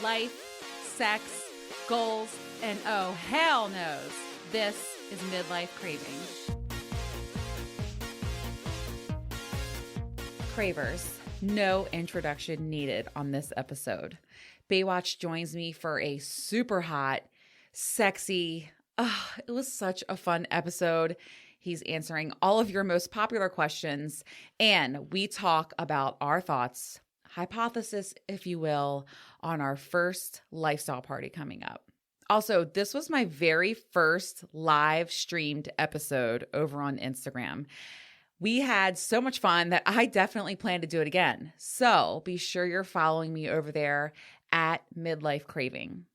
life, sex, goals, and oh, hell knows, this is Midlife Craving. Cravers, no introduction needed on this episode. Baywatch joins me for a super hot, sexy, it was such a fun episode. He's answering all of your most popular questions, and we talk about our thoughts, hypothesis, if you will, on our first lifestyle party coming up. Also, this was my very first live streamed episode over on Instagram. We had so much fun that I definitely plan to do it again. So be sure you're following me over there at Midlife Craving.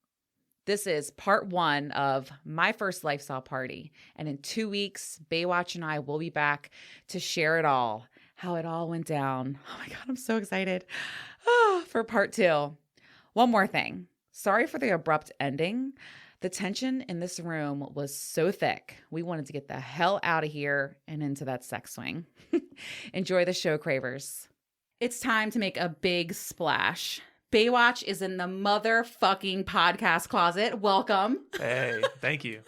This is part 1 of my first lifestyle party. And in 2 weeks, Baywatch and I will be back to share it all, how it all went down. Oh my God, I'm so excited for part 2. One more thing. Sorry for the abrupt ending. The tension in this room was so thick. We wanted to get the hell out of here and into that sex swing. Enjoy the show, Cravers. It's time to make a big splash. Baywatch is in the motherfucking podcast closet. Welcome. Hey, thank you.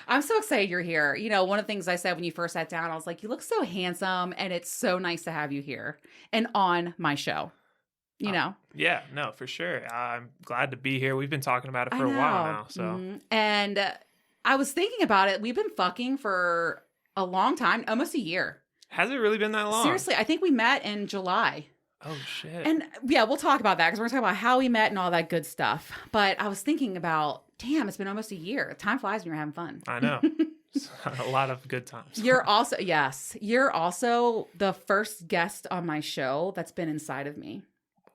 I'm so excited you're here. You know, one of the things I said when you first sat down, I was like, you look so handsome, and it's so nice to have you here and on my show. You know? Yeah, no, for sure. I'm glad to be here. We've been talking about it for a while now. So, And I was thinking about it. We've been fucking for a long time, almost a year. Has it really been that long? Seriously, I think we met in July. Oh, shit. And yeah, we'll talk about that because we're going to talk about how we met and all that good stuff. But I was thinking about, damn, it's been almost a year. Time flies when you're having fun. I know. A lot of good times. You're also the first guest on my show that's been inside of me.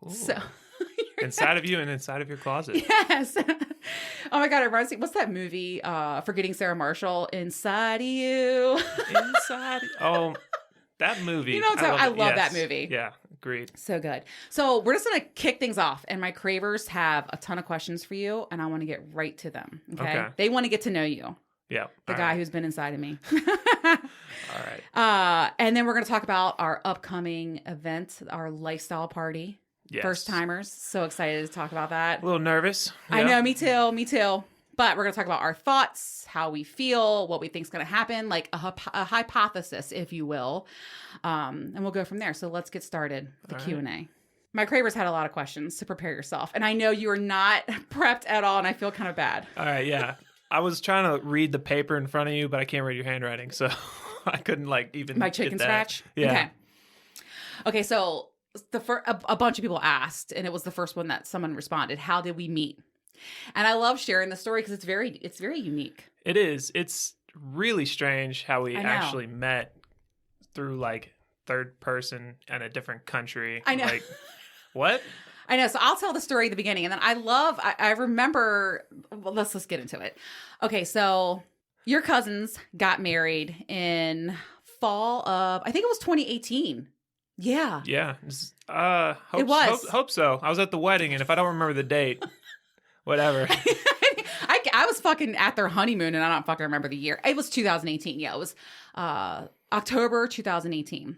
Ooh. So inside of you and inside of your closet. Yes. Oh my God, it reminds me. What's that movie? Forgetting Sarah Marshall. Inside of you. Inside. Oh, that movie. You know what I'm saying? I love that movie. Yeah, agreed. So good. So we're just going to kick things off. And my cravers have a ton of questions for you. And I want to get right to them. Okay. They want to get to know you. Yeah. The guy who's been inside of me. All right. And then we're going to talk about our upcoming event, our lifestyle party. Yes. First timers. So excited to talk about that. A little nervous. Yeah. I know, me too. But we're going to talk about our thoughts, how we feel, what we think is going to happen, like a hypothesis, if you will. And we'll go from there. So let's get started with the Q&A. My cravers had a lot of questions, to prepare yourself. And I know you are not prepped at all, and I feel kind of bad. All right, yeah. I was trying to read the paper in front of you, but I can't read your handwriting, so I couldn't even my chicken scratch? Yeah. Okay, so a bunch of people asked, and it was the first one that someone responded, how did we meet? And I love sharing the story because it's very unique. It is. It's really strange how we actually met through third person in a different country. I know. What? I know. So I'll tell the story at the beginning. And then I remember, well, let's get into it. Okay. So your cousins got married in fall of, I think it was 2018. Yeah. Yeah. It was. Hope so. I was at the wedding, and if I don't remember the date, whatever. I was fucking at their honeymoon, and I don't fucking remember the year. It was 2018. Yeah, it was October 2018.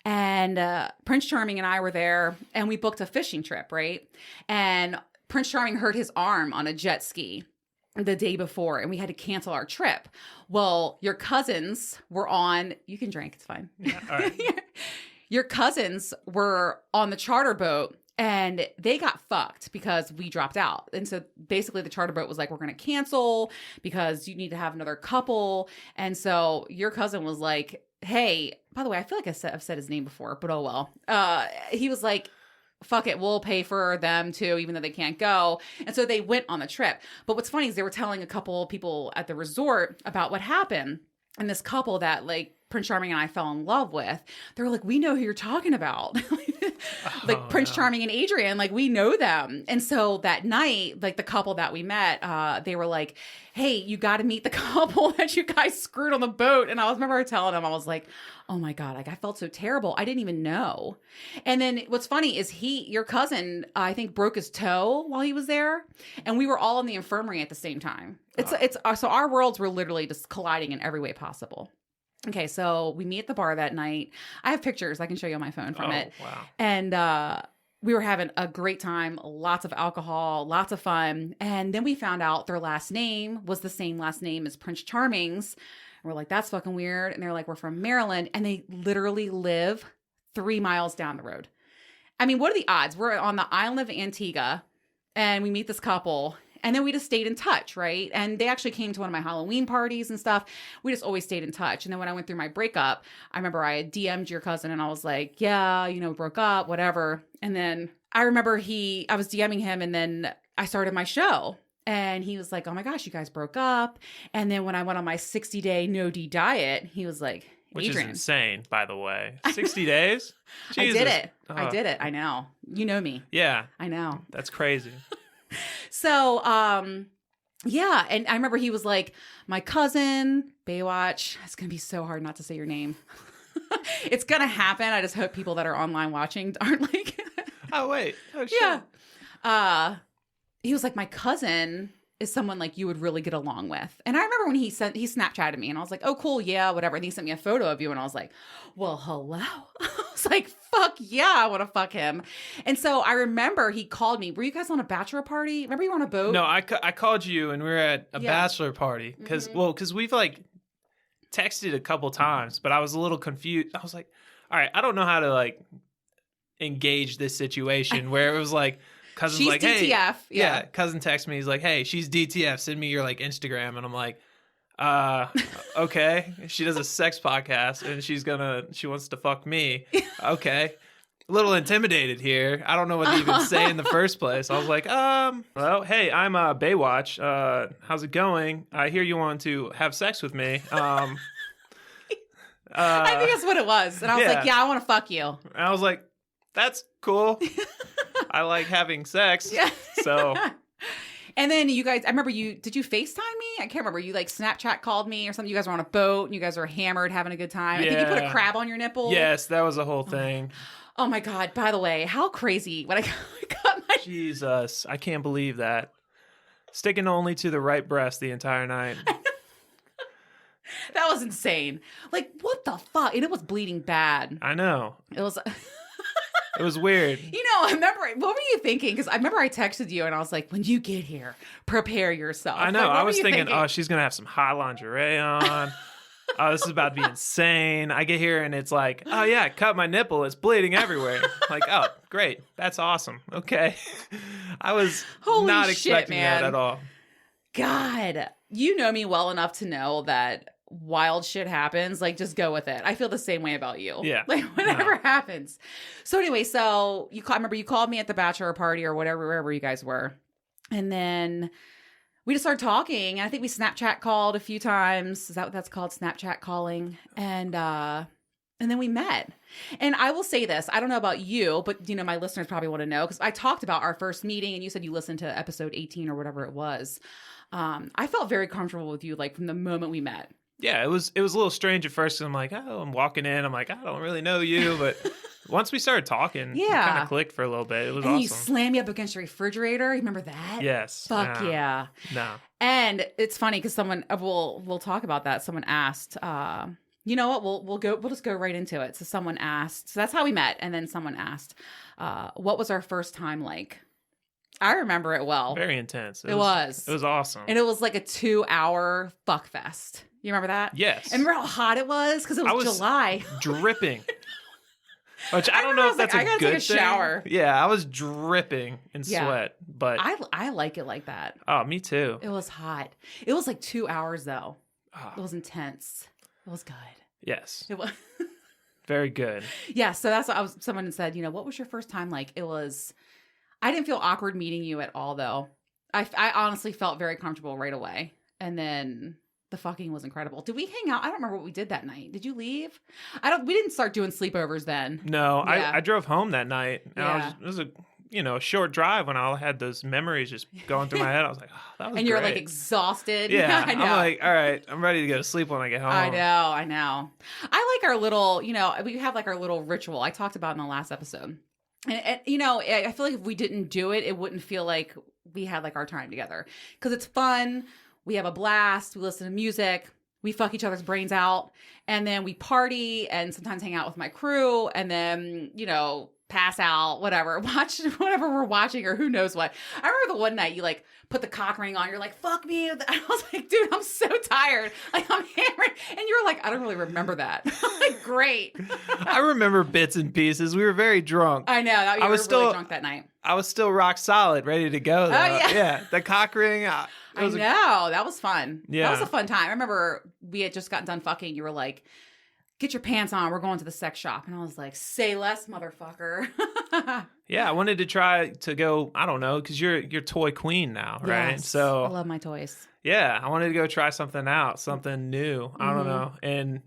And Prince Charming and I were there, and we booked a fishing trip, right? And Prince Charming hurt his arm on a jet ski the day before, and we had to cancel our trip. Well, your cousins were on... You can drink. It's fine. Yeah, all right. Your cousins were on the charter boat, and they got fucked because we dropped out. And so basically the charter boat was like, we're going to cancel because you need to have another couple. And so your cousin was like, hey, by the way, I feel like I've said his name before, but oh well. He was like, fuck it, we'll pay for them too, even though they can't go. And so they went on the trip. But what's funny is they were telling a couple of people at the resort about what happened. And this couple that Prince Charming and I fell in love with, they were like, we know who you're talking about. Prince Charming and Adrian, we know them. And so that night, the couple that we met, they were like, hey, you got to meet the couple that you guys screwed on the boat. And I remember telling them, I was like, oh my God, I felt so terrible. I didn't even know. And then what's funny is your cousin, I think, broke his toe while he was there. And we were all in the infirmary at the same time. So our worlds were literally just colliding in every way possible. Okay, so we meet at the bar that night. I have pictures I can show you on my phone from it. Wow. And we were having a great time, lots of alcohol, lots of fun. And then we found out their last name was the same last name as Prince Charming's. And we're like, that's fucking weird. And they're like, we're from Maryland. And they literally live 3 miles down the road. I mean, what are the odds? We're on the island of Antigua and we meet this couple. And then we just stayed in touch, right? And they actually came to one of my Halloween parties and stuff. We just always stayed in touch. And then when I went through my breakup, I remember I had DM'd your cousin and I was like, yeah, you know, broke up, whatever. And then I remember I was DMing him and then I started my show. And he was like, oh my gosh, you guys broke up. And then when I went on my 60-day no-D diet, he was like, which Adrian. is insane, by the way. 60 days? Jesus. I did it. I did it. I know. You know me. Yeah. I know. That's crazy. So, yeah. And I remember he was like, my cousin, Baywatch. It's going to be so hard not to say your name. It's going to happen. I just hope people that are online watching aren't like. Oh, wait. Oh, shit. Yeah. He was like, my cousin is someone like you would really get along with. And I remember when he Snapchatted me and I was like, oh, cool. Yeah, whatever. And he sent me a photo of you. And I was like, well, hello. I was like, fuck yeah, I want to fuck him. And so I remember he called me. Were you guys on a bachelor party? Remember you were on a boat? No, I called you and we were at a bachelor party. Because we've like texted a couple times, but I was a little confused. I was like, all right, I don't know how to like engage this situation where it was like, cousin's she's like, DTF. Hey, yeah. Cousin texts me. He's like, hey, she's DTF. Send me your like Instagram. And I'm like, okay. She does a sex podcast and she wants to fuck me. Okay. A little intimidated here. I don't know what to even say in the first place. I was like, well, hey, I'm Baywatch. How's it going? I hear you want to have sex with me. I think that's what it was. And I was like, yeah, I want to fuck you. And I was like, that's cool. I like having sex. Yeah. So. And then you guys, I remember did you FaceTime me? I can't remember. You like Snapchat called me or something. You guys were on a boat and you guys were hammered having a good time. Yeah. I think you put a crab on your nipple. Yes, that was a whole thing. Oh my God. By the way, how crazy when I got my. Jesus. I can't believe that. Sticking only to the right breast the entire night. That was insane. Like, what the fuck? And it was bleeding bad. I know. It was. It was weird. You know, I remember, what were you thinking? Because I remember I texted you and I was like, when you get here, prepare yourself. I know. Like, I was thinking, oh, she's going to have some hot lingerie on. Oh, this is about to be insane. I get here and it's like, oh yeah, I cut my nipple. It's bleeding everywhere. Like, oh, great. That's awesome. Okay. I was not expecting that at all. God, you know me well enough to know that wild shit happens, like just go with it. I feel the same way about you. Yeah. Like whatever happens. So anyway, I remember you called me at the bachelor party or whatever, wherever you guys were. And then we just started talking. And I think we Snapchat called a few times. Is that what that's called? Snapchat calling. And then we met. And I will say this, I don't know about you, but you know, my listeners probably want to know because I talked about our first meeting and you said you listened to episode 18 or whatever it was. I felt very comfortable with you like from the moment we met. Yeah, it was a little strange at first. I'm like, oh, I'm walking in. I'm like, I don't really know you. But once we started talking, it kind of clicked for a little bit. It was awesome. You slammed me up against your refrigerator. Remember that? Yes. Fuck yeah. No. And it's funny because someone, we'll talk about that. Someone asked, you know what? We'll just go right into it. So someone asked, so that's how we met. And then someone asked, what was our first time like? I remember it well. Very intense. It was. It was awesome. And it was like a 2-hour fuck fest. You remember that? Yes. And remember how hot it was? Because it was July. Dripping. Which I don't know if that's a good thing. I gotta take a shower. Yeah, I was dripping in sweat. But I like it like that. Oh, me too. It was hot. It was like 2 hours though. Oh. It was intense. It was good. Yes. It was. Very good. Yeah, so that's what someone said, you know, what was your first time like? I didn't feel awkward meeting you at all though. I honestly felt very comfortable right away. And then the fucking was incredible. Did we hang out? I don't remember what we did that night. Did you leave? We didn't start doing sleepovers then. No, yeah. I drove home that night. And yeah. It was a short drive when I had those memories just going through my head. I was like, oh, that was great. And you're like exhausted. Yeah. I know. I'm like, all right, I'm ready to go to sleep when I get home. I know. I like our little, we have like our little ritual I talked about in the last episode. And I feel like if we didn't do it, it wouldn't feel like we had like our time together because it's fun. We have a blast. We listen to music. we fuck each other's brains out, and then we party and sometimes hang out with my crew, and then, you know, pass out, whatever, watch whatever we're watching or who knows what. I remember the one night you like put the cock ring on, you're like, fuck me. And I was like, dude, I'm so tired. Like, I'm hammered. And you were like, I don't really remember that. I'm like, great. I remember bits and pieces. We were very drunk. I know. You were really drunk that night. I was still rock solid, ready to go, though. Oh, yeah. The cock ring. I know. That was fun. Yeah. That was a fun time. I remember we had just gotten done fucking. You were like, get your pants on. We're going to the sex shop. And I was like, say less, motherfucker. Yeah, I wanted to try to go, I don't know, because you're toy queen now, right? Yes, So I love my toys. yeah, I wanted to go try something out, something new. I don't know. And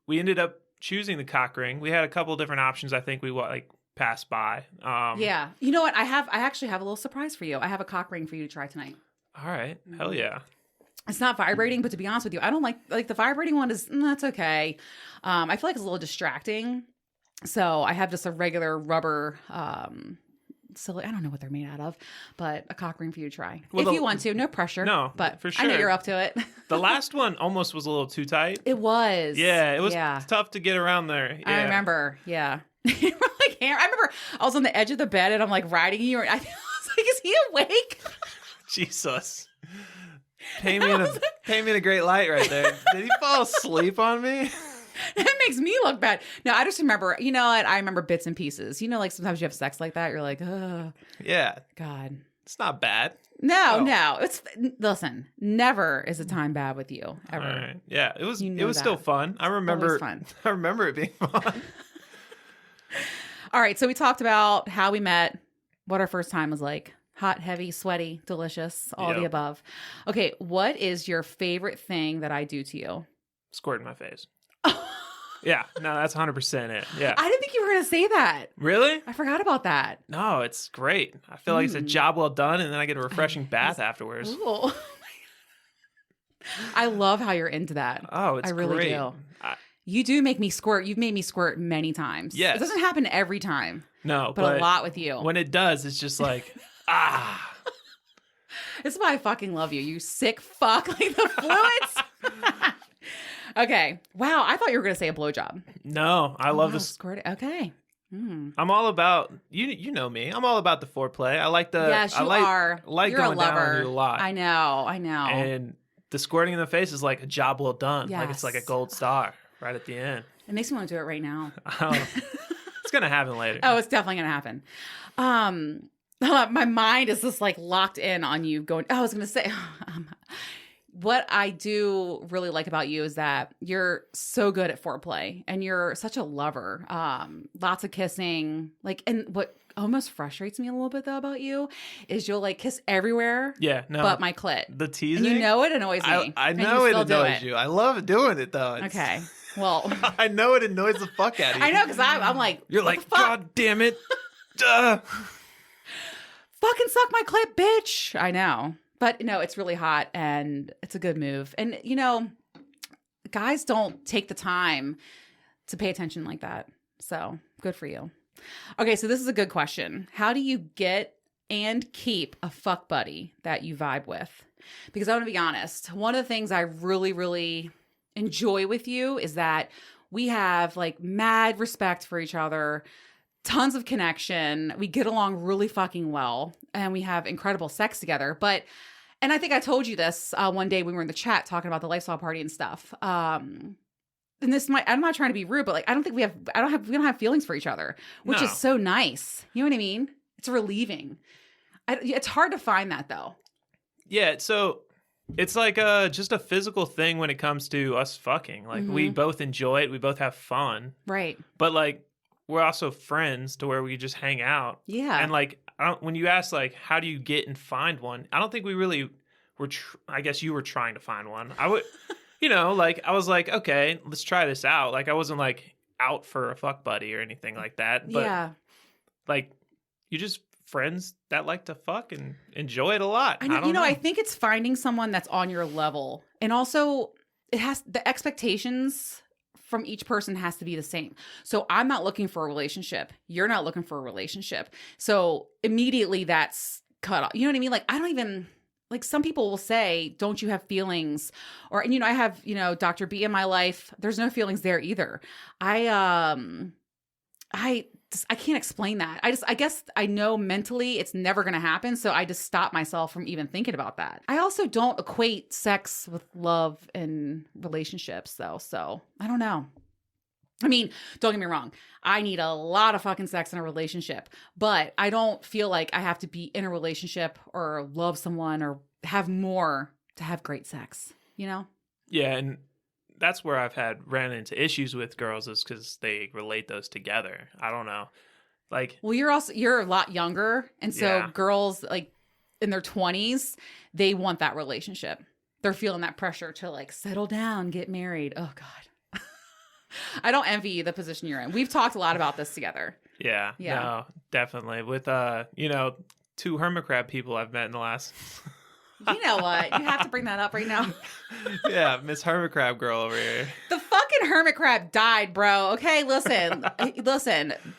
we ended up choosing the cock ring. We had a couple different options I think we like passed by. Yeah. You know what? I actually have a little surprise for you. I have a cock ring for you to try tonight. All right. Hell yeah. It's not vibrating, but to be honest with you, I don't like the vibrating one is, that's okay. I feel like it's a little distracting. So I have just a regular rubber, silly, I don't know what they're made out of, but a cock ring for you to try. Well, if you want to, no pressure. No, but for sure. I know you're up to it. The last one almost was a little too tight. It was. Yeah, it was tough to get around there. Yeah. I remember. Yeah. You were like, I remember I was on the edge of the bed and I'm like riding you. And I was like, is he awake? Jesus. Paint me in a great light right there. Did he fall asleep on me? That makes me look bad. No, I just remember, you know what? I remember bits and pieces. You know, like sometimes you have sex like that. You're like, oh. Yeah. God. It's not bad. No. Listen, never is a time bad with you, ever. All right. Yeah, it was still fun. I remember it being fun. All right, so we talked about how we met, what our first time was like. Hot, heavy, sweaty, delicious, all the above. Okay, what is your favorite thing that I do to you? Squirt in my face. Yeah, no, that's 100% it. Yeah. I didn't think you were going to say that. Really? I forgot about that. No, it's great. I feel like it's a job well done, and then I get a refreshing bath afterwards. Ooh. I love how you're into that. Oh, it's great. I really do. You do make me squirt. You've made me squirt many times. Yes. It doesn't happen every time. No, but a lot with you. When it does, it's just like, ah. This is why I fucking love you. You sick fuck. Like the fluids. Okay. Wow. I thought you were going to say a blowjob. No, I love this. Squirt. Okay. I'm all about, you know me. I'm all about the foreplay. I like the. Yes, you are. Like You're going a lover. down on you a lot. I know. And the squirting in the face is like a job well done. Yes. Like it's like a gold star right at the end. It makes me want to do it right now. It's going to happen later. Oh, it's definitely going to happen. My mind is just like locked in on you going, I was going to say, what I do really like about you is that you're so good at foreplay and you're such a lover. Lots of kissing, like, and what almost frustrates me a little bit though about you is you'll like kiss everywhere. Yeah, no. But my clit. The teasing. And you know it annoys me. I know it annoys you. I love doing it though. Okay. Well, I know it annoys the fuck out of you. I know because I'm like, you're like, God damn it. Duh. Fucking suck my clit, bitch. I know. But no, it's really hot and it's a good move. And, you know, guys don't take the time to pay attention like that. So good for you. Okay, so this is a good question. How do you get and keep a fuck buddy that you vibe with? Because I want to be honest, one of the things I really, really enjoy with you is that we have like mad respect for each other, tons of connection. We get along really fucking well and we have incredible sex together. And I think I told you this one day when we were in the chat talking about the lifestyle party and stuff. And I'm not trying to be rude, but like, we don't have feelings for each other, which is so nice. You know what I mean? It's relieving. It's hard to find that though. Yeah. So it's like just a physical thing when it comes to us fucking. Like we both enjoy it. We both have fun. Right. But like, we're also friends to where we just hang out. Yeah. And like, when you ask like, how do you get and find one? I don't think we really were, I guess you were trying to find one. I would, you know, like I was like, okay, let's try this out. Like I wasn't like out for a fuck buddy or anything like that. But like you just friends that like to fuck and enjoy it a lot. I know, I think it's finding someone that's on your level. And also the expectations from each person has to be the same. So I'm not looking for a relationship. You're not looking for a relationship. So immediately that's cut off. You know what I mean? Like like some people will say, don't you have feelings? Or, and, I have, Dr. B in my life. There's no feelings there either. I can't explain that. I guess I know mentally it's never going to happen. So I just stop myself from even thinking about that. I also don't equate sex with love and relationships though. So I don't know. I mean, don't get me wrong. I need a lot of fucking sex in a relationship, but I don't feel like I have to be in a relationship or love someone or have more to have great sex, Yeah. And that's where I've ran into issues with girls is because they relate those together. I don't know. Like, well, you're a lot younger. And so girls like in their 20s, they want that relationship. They're feeling that pressure to like settle down, get married. Oh God. I don't envy the position you're in. We've talked a lot about this together. Yeah. No, definitely. With, 2 hermit crab people I've met in the last... You know what? You have to bring that up right now. Yeah, Miss Hermit Crab girl over here. The fucking hermit crab died, bro. Okay, listen.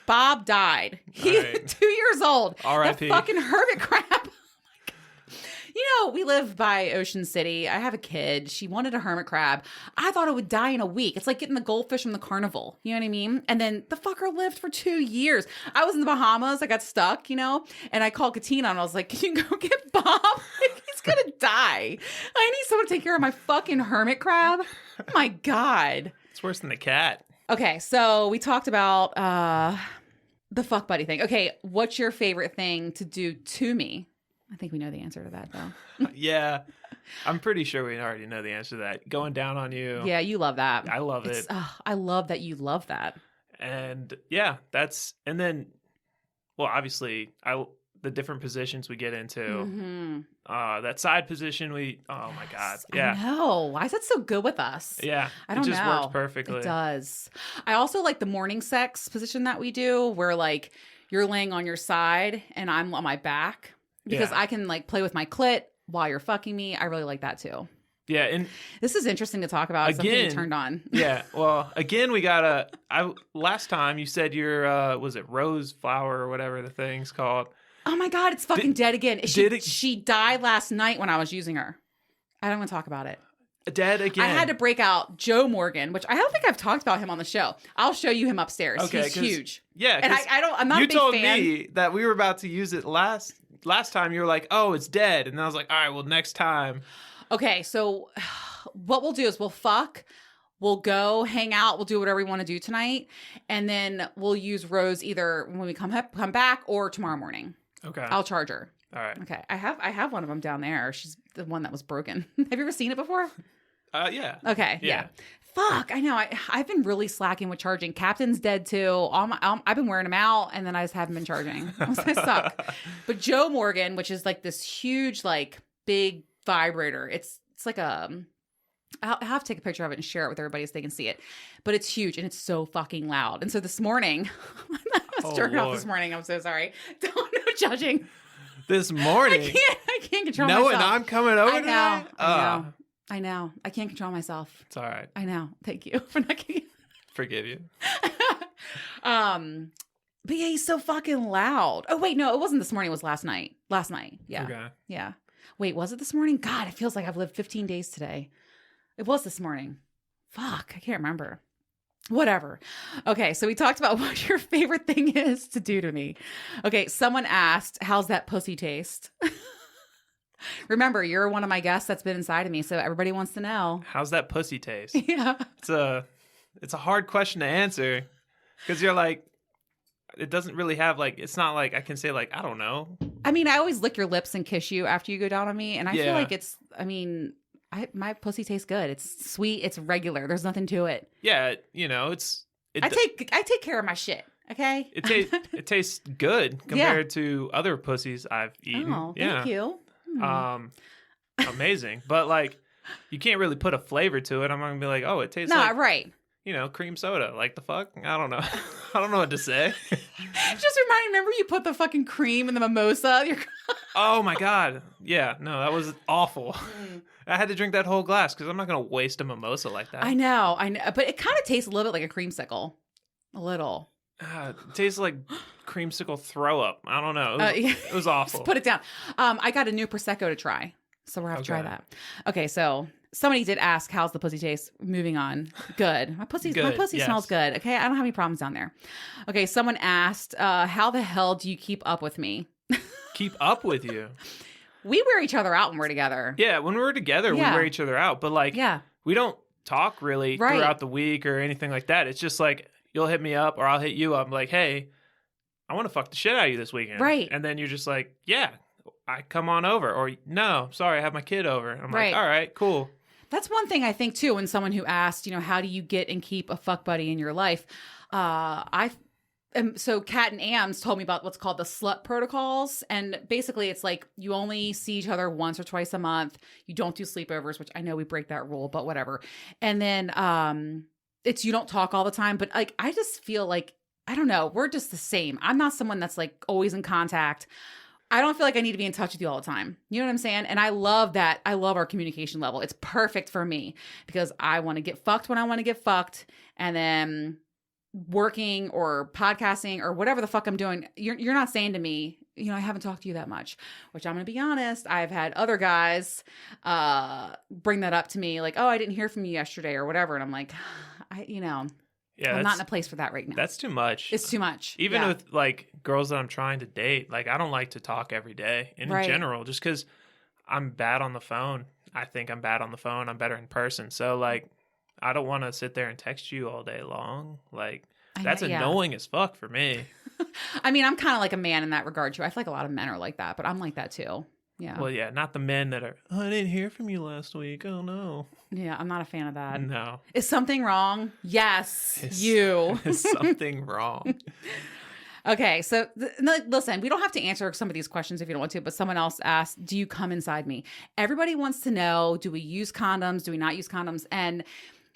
Bob died. He's right. 2 years old. R.I.P. The fucking hermit crab. We live by Ocean City. I have a kid. She wanted a hermit crab. I thought it would die in a week. It's like getting the goldfish from the carnival. You know what I mean? And then the fucker lived for 2 years. I was in the Bahamas. I got stuck, and I called Katina and I was like, can you go get Bob? He's going to die. I need someone to take care of my fucking hermit crab. Oh my God. It's worse than the cat. Okay, so we talked about the fuck buddy thing. Okay, what's your favorite thing to do to me? I think we know the answer to that, though. Yeah. I'm pretty sure we already know the answer to that. Going down on you. Yeah, you love that. I love it. I love that you love that. And yeah, and then, well, obviously, the different positions we get into. Mm-hmm. That side position, oh my God. Yeah. I know. Why is that so good with us? Yeah. I don't know. It just works perfectly. It does. I also like the morning sex position that we do where like you're laying on your side and I'm on my back. Because I can like play with my clit while you're fucking me. I really like that too. Yeah, and this is interesting to talk about. Something you turned on. Yeah, well, again, we last time you said your was it rose flower or whatever the thing's called. Oh my God, it's fucking dead again. She died last night when I was using her. I don't want to talk about it. Dead again. I had to break out Joe Morgan, which I don't think I've talked about him on the show. I'll show you him upstairs. Okay, he's huge. Yeah, and I'm not a big fan. You told me that we were about to use it last time. You were like, "Oh, it's dead," and I was like, "All right, well, next time." Okay, so what we'll do is we'll fuck. We'll go hang out. We'll do whatever we want to do tonight, and then we'll use Rose either when we come back or tomorrow morning. Okay, I'll charge her. All right. Okay, I have one of them down there. She's the one that was broken. Have you ever seen it before? Yeah. Okay. Yeah. Fuck. I know. I've been really slacking with charging. Captain's dead too. I've been wearing them out, and then I just haven't been charging. I suck. But Joe Morgan, which is like this huge, like big vibrator. It's like I'll have to take a picture of it and share it with everybody so they can see it. But it's huge and it's so fucking loud. And so this morning, I was jerking off this morning. I'm so sorry. No judging. This morning, I can't control myself. Knowing I'm coming over tonight? I know. I can't control myself. It's all right. I know. Thank you for not getting... Forgive you. But yeah, he's so fucking loud. Oh, wait. No, it wasn't this morning. It was last night. Last night. Yeah. Okay. Yeah. Wait, was it this morning? God, it feels like I've lived 15 days today. It was this morning. Fuck. I can't remember. Whatever. Okay. So we talked about what your favorite thing is to do to me. Okay. Someone asked, how's that pussy taste? Remember, you're one of my guests that's been inside of me, so everybody wants to know. How's that pussy taste? Yeah. It's a hard question to answer because you're like, it doesn't really have like, it's not like I can say like, I don't know. I mean, I always lick your lips and kiss you after you go down on me, and I feel like my pussy tastes good. It's sweet. It's regular. There's nothing to it. Yeah, I take care of my shit. Okay. It tastes good compared to other pussies I've eaten. Oh, thank you. Amazing. But like, you can't really put a flavor to it. I'm not gonna be like, oh, it tastes like, right. Cream soda. Like the fuck? I don't know. I don't know what to say. Just remember you put the fucking cream in the mimosa. Oh my God. Yeah. No, that was awful. I had to drink that whole glass because I'm not gonna waste a mimosa like that. I know. But it kind of tastes a little bit like a creamsicle. A little. It tastes like creamsicle throw up. I don't know. It was awful. Just put it down. I got a new Prosecco to try. So we're going to have to try Okay. that. Okay, so somebody did ask, how's the pussy taste? Moving on. Good. My pussy Good, yes. smells good. Okay, I don't have any problems down there. Okay, someone asked, how the hell do you keep up with me? Keep up with you. We wear each other out when we're together. Yeah, when we're together, Yeah. we wear each other out. But like, Yeah. we don't talk really Right. throughout the week or anything like that. It's just like, you'll hit me up or I'll hit you up. I'm like, hey, I want to fuck the shit out of you this weekend. Right. And then you're just like, yeah, I come on over. Or no, sorry, I have my kid over. I'm Right. like, all right, cool. That's one thing I think too. When someone who asked, how do you get and keep a fuck buddy in your life? So Kat and Ams told me about what's called the slut protocols. And basically it's like you only see each other once or twice a month. You don't do sleepovers, which I know we break that rule, but whatever. And then it's you don't talk all the time. But like I just feel like, I don't know, we're just the same. I'm not someone that's like always in contact. I don't feel like I need to be in touch with you all the time. You know what I'm saying? And I love that. I love our communication level. It's perfect for me because I want to get fucked when I want to get fucked. And then working or podcasting or whatever the fuck I'm doing, you're not saying to me, I haven't talked to you that much, which I'm going to be honest. I've had other guys bring that up to me like, oh, I didn't hear from you yesterday or whatever. And I'm like, Yeah, I'm not in a place for that right now. That's too much. It's too much. Even Yeah. with like girls that I'm trying to date, like I don't like to talk every day in Right. general, just because I'm bad on the phone. I think I'm bad on the phone. I'm better in person. So like, I don't want to sit there and text you all day long. Like that's yeah. annoying as fuck for me. I mean, I'm kind of like a man in that regard too. I feel like a lot of men are like that, but I'm like that too. Yeah. Well, yeah, not the men that are, oh, I didn't hear from you last week. Oh no. Yeah, I'm not a fan of that. No. Is something wrong? Yes, Is- you. Is something wrong? Okay, so listen, we don't have to answer some of these questions if you don't want to, but someone else asked, do you come inside me? Everybody wants to know, do we use condoms? Do we not use condoms? And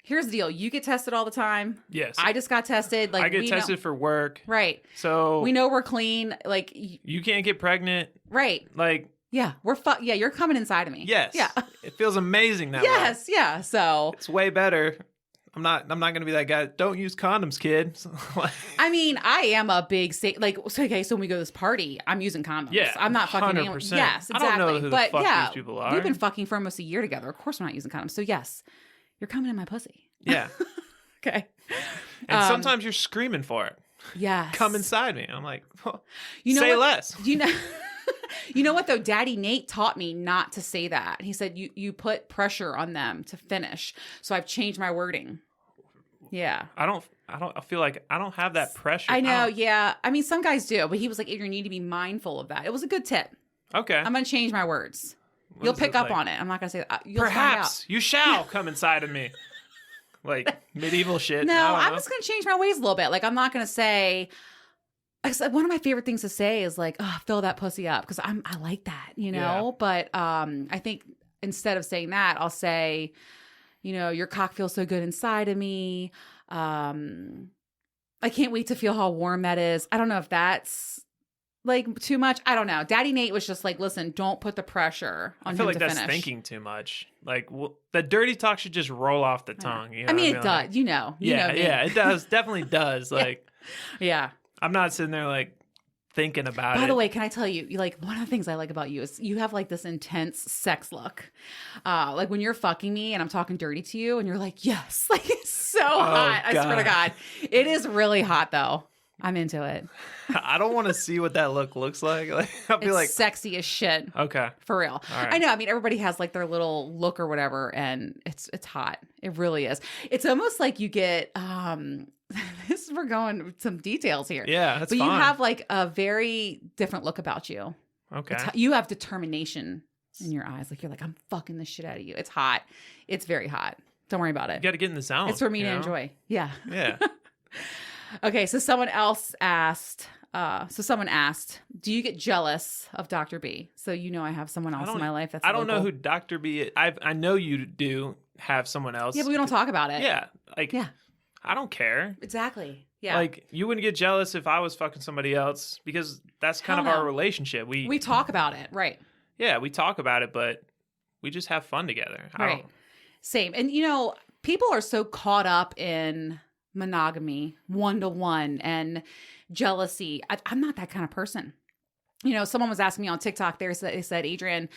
here's the deal. You get tested all the time. Yes. I just got tested. Like I get tested for work. Right. So We know we're clean. Like, you can't get pregnant. right. Like, Yeah, yeah, you're coming inside of me. yes. Yeah. It feels amazing that way. Yes, yeah. So, It's way better. I'm not going to be that guy. Don't use condoms, kid. Like, I mean, I am a big so when we go to this party, I'm using condoms. Yeah, I'm not fucking anyone. 100%. Yes, I exactly. don't know who the but fuck yeah, these people are. we've been fucking for almost a year together. Of course, we're not using condoms. So yes, you're coming in my pussy. yeah. Okay. And sometimes you're screaming for it. Yes. Come inside me. I'm like, well, You know say what? less. You know what though? Daddy Nate taught me not to say that. He said you put pressure on them to finish. So I've changed my wording. Yeah. I feel like I don't have that pressure. I know. don't. Yeah. I mean, some guys do, but he was like, you need to be mindful of that. It was a good tip. Okay. I'm going to change my words. What You'll is pick it up like? on it. I'm not going to say that. You'll find Perhaps you shall come inside of me. Like medieval shit. out. I No, don't I'm know. just going to change my ways a little bit. Like, I'm not going to say, one of my favorite things to say is like, oh, fill that pussy up. Cause I like that, Yeah. but, I think instead of saying that, I'll say, your cock feels so good inside of me. I can't wait to feel how warm that is. I don't know if that's like too much. I don't know. Daddy Nate was just like, listen, don't put the pressure on I feel him like to that's finish. thinking too much. Like the dirty talk should just roll off the tongue. You know I mean, what it Like, does. You know me. yeah, it does. Definitely does. Like Yeah. I'm not sitting there like thinking about it. By the way, can I tell you, like, one of the things I like about you is you have like this intense sex look. Like when you're fucking me and I'm talking dirty to you and you're like, yes, like it's so hot. I swear to God. It is really hot though. I'm into it. I don't want to see what that look looks like. Like I'll be It's like, sexy as shit. okay. For real. All right. I know. I mean, everybody has like their little look or whatever, and it's hot. It really is. It's almost like you get we're going with some details here. Yeah, that's but fine. you have like a very different look about you. Okay. You have determination in your eyes. Like you're like, I'm fucking the shit out of you. It's hot. It's very hot. Don't worry about it. You got to get in the zone. It's for me you to know? enjoy. Yeah. Yeah. Okay, so someone else asked, someone asked, do you get jealous of Dr. B? So I have someone else in my life that's I don't know local. who Dr. B is. I know you do have someone else. Yeah, but we don't talk about it. Yeah. Like, Yeah. I don't care. Exactly. Yeah. Like, you wouldn't get jealous if I was fucking somebody else because that's kind Hell of our no. relationship. we talk about it. Right. Yeah, we talk about it, but we just have fun together. Right. Same. And, people are so caught up in monogamy, 1-to-1, and jealousy. I'm not that kind of person. Someone was asking me on TikTok, they said, Adrian,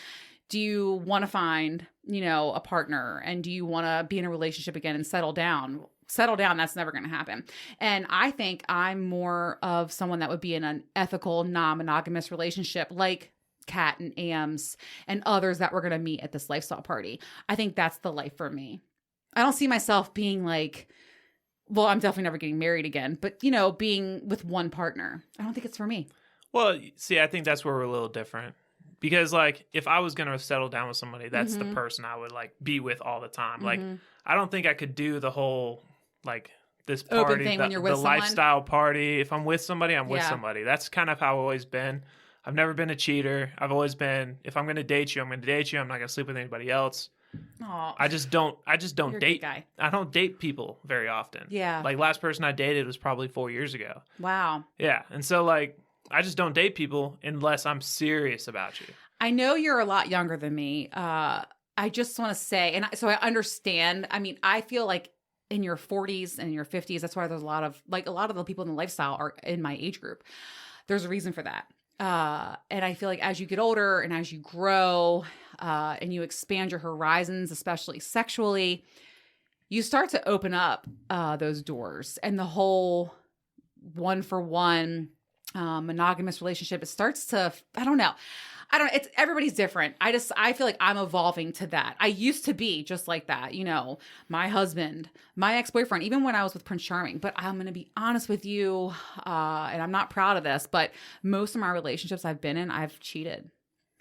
do you want to find, a partner, and do you want to be in a relationship again and settle down? Settle down, that's never going to happen. And I think I'm more of someone that would be in an ethical, non-monogamous relationship, like Kat and Ams and others that we're going to meet at this lifestyle party. I think that's the life for me. I don't see myself being like, well, I'm definitely never getting married again, but being with one partner, I don't think it's for me. Well, see, I think that's where we're a little different. Because, like, if I was going to settle down with somebody, that's the person I would, like, be with all the time. Like, I don't think I could do the whole, like, this party, open thing when you're with someone. Lifestyle party. If I'm with somebody, I'm with somebody. That's kind of how I've always been. I've never been a cheater. I've always been, if I'm going to date you, I'm going to date you. I'm not going to sleep with anybody else. Aww. I just don't You're date. A good guy. I don't date people very often. Yeah. Like, last person I dated was probably 4 years ago. Wow. Yeah. And so, like, I just don't date people unless I'm serious about you. I know you're a lot younger than me. I just want to say, and so I understand. I mean, I feel like in your 40s and your 50s, that's why there's a lot of the people in the lifestyle are in my age group. There's a reason for that. And I feel like as you get older and as you grow, and you expand your horizons, especially sexually, you start to open up those doors, and the whole one-for-one monogamous relationship, it starts to, I don't know. It's everybody's different. I feel like I'm evolving to that. I used to be just like that, my husband, my ex-boyfriend, even when I was with Prince Charming. But I'm going to be honest with you, and I'm not proud of this, but most of my relationships I've been in, I've cheated.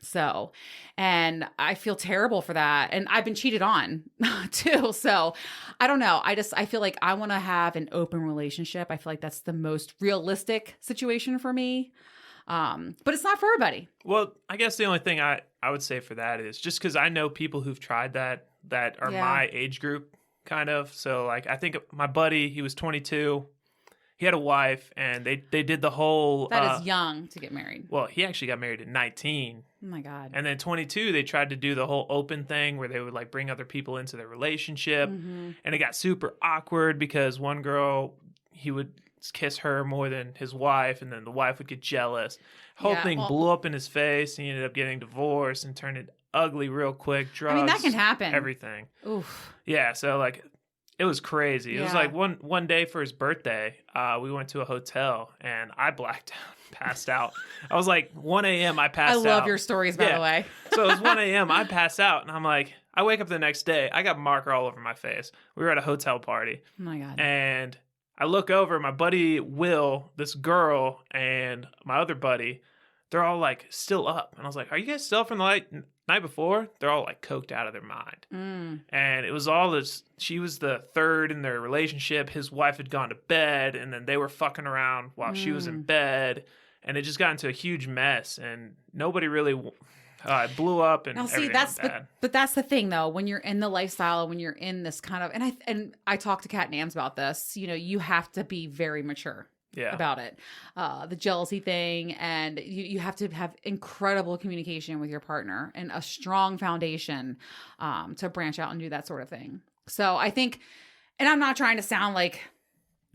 So, and I feel terrible for that. And I've been cheated on too. So I don't know. I feel like I want to have an open relationship. I feel like that's the most realistic situation for me. But it's not for everybody. Well, I guess the only thing I would say for that is just because I know people who've tried that are my age group, kind of. So, like, I think my buddy, he was 22. He had a wife, and they did the whole... That is young to get married. Well, he actually got married at 19. Oh, my God. And then 22, they tried to do the whole open thing where they would, like, bring other people into their relationship. And it got super awkward because one girl, he would kiss her more than his wife, and then the wife would get jealous. Whole thing blew up in his face. He ended up getting divorced and turned it ugly real quick. Drugs. I mean, that can happen. Everything. Oof. Yeah, so, like... It was crazy. It was like one day for his birthday, we went to a hotel, and I blacked out, passed out. I was like, 1 a.m., I passed out. I love your stories, by the way. So it was 1 a.m., I pass out, and I'm like, I wake up the next day, I got marker all over my face. We were at a hotel party. Oh, my God. And I look over, my buddy Will, this girl, and my other buddy, they're all, like, still up. And I was like, are you guys still up from the night before? They're all, like, coked out of their mind. And it was all this, she was the third in their relationship. His wife had gone to bed, and then they were fucking around while she was in bed. And it just got into a huge mess, and nobody really... it blew up, and now, see, everything was bad. But that's the thing, though. When you're in the lifestyle, when you're in this kind of... And I talked to Kat and Ams about this. You have to be very mature. About it. The jealousy thing, and you have to have incredible communication with your partner and a strong foundation to branch out and do that sort of thing. So I think, and I'm not trying to sound like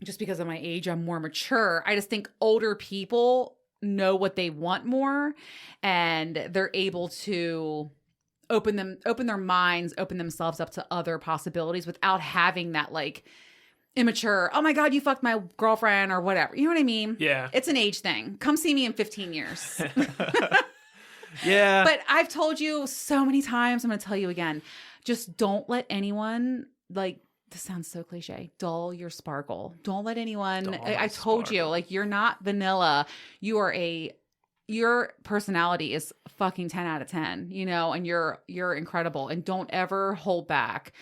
just because of my age I'm more mature. I just think older people know what they want more, and they're able to open their minds, open themselves up to other possibilities without having that, like, immature, oh my God, you fucked my girlfriend or whatever. You know what I mean? Yeah. It's an age thing. Come see me in 15 years. Yeah. But I've told you so many times, I'm going to tell you again, just don't let anyone, like, this sounds so cliche, dull your sparkle. Don't let anyone, I told you, like, you're not vanilla. Your personality is fucking 10 out of 10, and you're incredible, and don't ever hold back.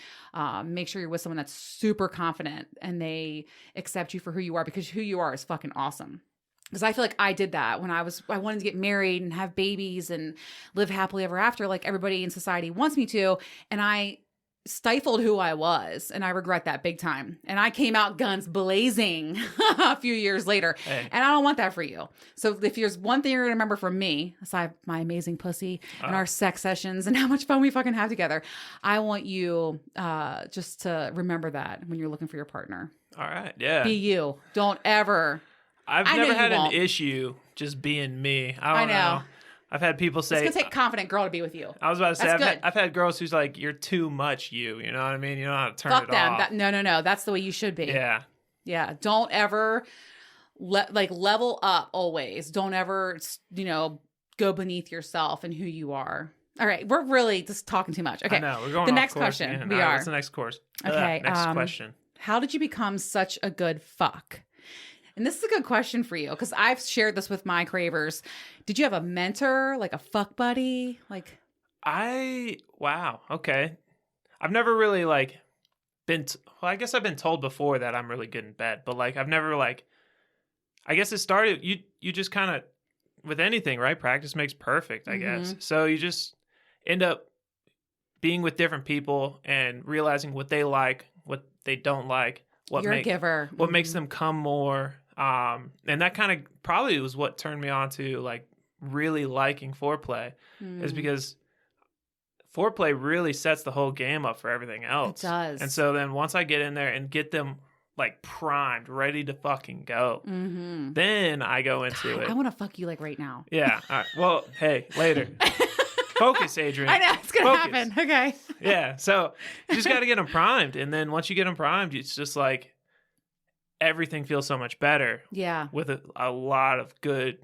Make sure you're with someone that's super confident and they accept you for who you are, because who you are is fucking awesome. Because I feel like I did that when I wanted to get married and have babies and live happily ever after, like everybody in society wants me to. And I stifled who I was, and I regret that big time. And I came out guns blazing a few years later, and I don't want that for you. So if there's one thing you're gonna remember from me, aside my amazing pussy and our sex sessions and how much fun we fucking have together, I want you just to remember that when you're looking for your partner. All right, yeah. Be you. Don't ever. I've never had an issue just being me. I don't know. I've had people say It's gonna take a confident girl to be with you. I was about to say That's I've had girls who's like, you're too much you know what I mean? You don't know how to turn Fuck it them. off. No. That's the way you should be. Yeah. Yeah. Don't ever level up always. Don't ever, go beneath yourself and who you are. All right. We're really just talking too much. Okay. I know. We're going the off next course question. again. We All right, are. what's the next course? Okay. Next question. How did you become such a good fuck? And this is a good question for you because I've shared this with my cravers. Did you have a mentor, like a fuck buddy? Wow. Okay. I've never really I guess I've been told before that I'm really good in bed, but I've never I guess it started, you just kind of, with anything, right? Practice makes perfect, I guess. So you just end up being with different people and realizing what they like, what they don't like, You're a giver. what makes them come more. And that kind of probably was what turned me on to really liking foreplay, is because foreplay really sets the whole game up for everything else. It does. And so then once I get in there and get them primed, ready to fucking go, then I go into it. I want to fuck you right now. Yeah. All right. Well, hey, later. Focus, Adrian. I know it's going to happen. Okay. Yeah. So you just got to get them primed. And then once you get them primed, it's just everything feels so much better. Yeah. With a lot of good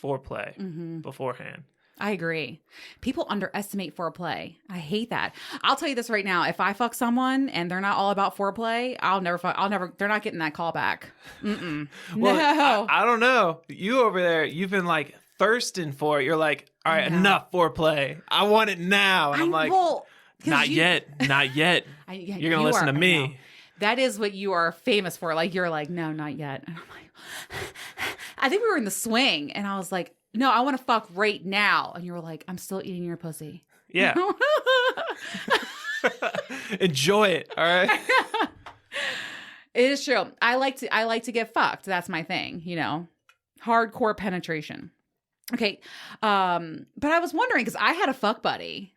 foreplay beforehand. I agree. People underestimate foreplay. I hate that. I'll tell you this right now. If I fuck someone and they're not all about foreplay, they're not getting that call back. Well, No. I don't know. You over there, you've been thirsting for it. You're like, all right, enough foreplay. I want it now. And I'm like, not yet. You're going to listen to me. That is what you are famous for. You're like, no, not yet. And I'm like, I think we were in the swing and I was like, no, I want to fuck right now. And you were like, I'm still eating your pussy. Yeah. Enjoy it. All right. It is true. I like to get fucked. That's my thing, hardcore penetration. Okay. But I was wondering, because I had a fuck buddy,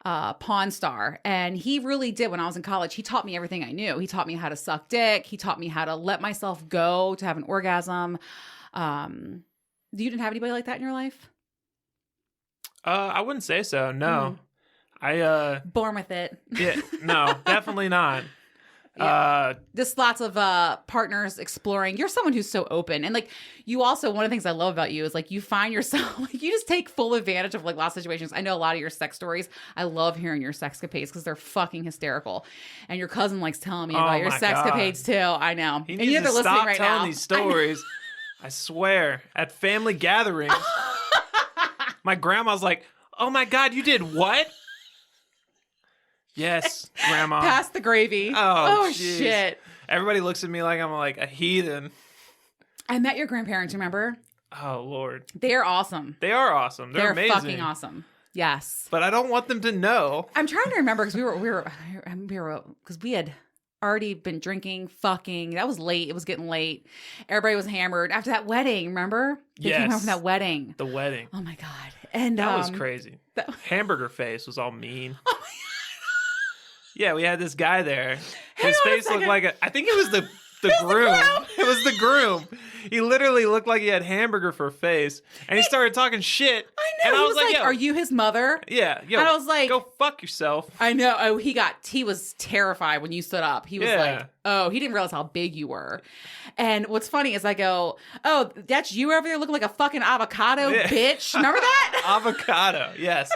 Pawn Star, and he really did. When I was in college, he taught me everything I knew. He taught me how to suck dick. He taught me how to let myself go to have an orgasm. You didn't have anybody like that in your life? I wouldn't say so. No. I born with it. Yeah, no, definitely not. Yeah. Just lots of partners exploring. You're someone who's so open, and you also, one of the things I love about you is you find yourself you just take full advantage of lots of situations. I know a lot of your sex stories. I love hearing your sexcapades because they're fucking hysterical, and your cousin likes telling me about your sexcapades too. I know. He needs to stop telling these stories. I swear, at family gatherings, my grandma's like, "Oh my God, you did what?" Yes, Grandma. Pass the gravy. Oh shit. Everybody looks at me like I'm a heathen. I met your grandparents, remember? Oh, Lord. They are awesome. They are awesome. They're amazing. Fucking awesome. Yes. But I don't want them to know. I'm trying to remember because we had already been drinking, fucking. That was late. It was getting late. Everybody was hammered after that wedding. Remember? They came home from that wedding. The wedding. Oh my God. And that was crazy. Hamburger face was all mean. Oh my God. Yeah, we had this guy there. His face looked I think it was the groom. It was the groom. He literally looked like he had hamburger for a face. And he started talking shit. I know. And I was like, yo, are you his mother? Yeah. Yo, and I was like, go fuck yourself. I know. Oh, he was terrified when you stood up. He was like, oh, he didn't realize how big you were. And what's funny is I go, oh, that's you over there looking like a fucking avocado, bitch. Remember that? Avocado. Yes.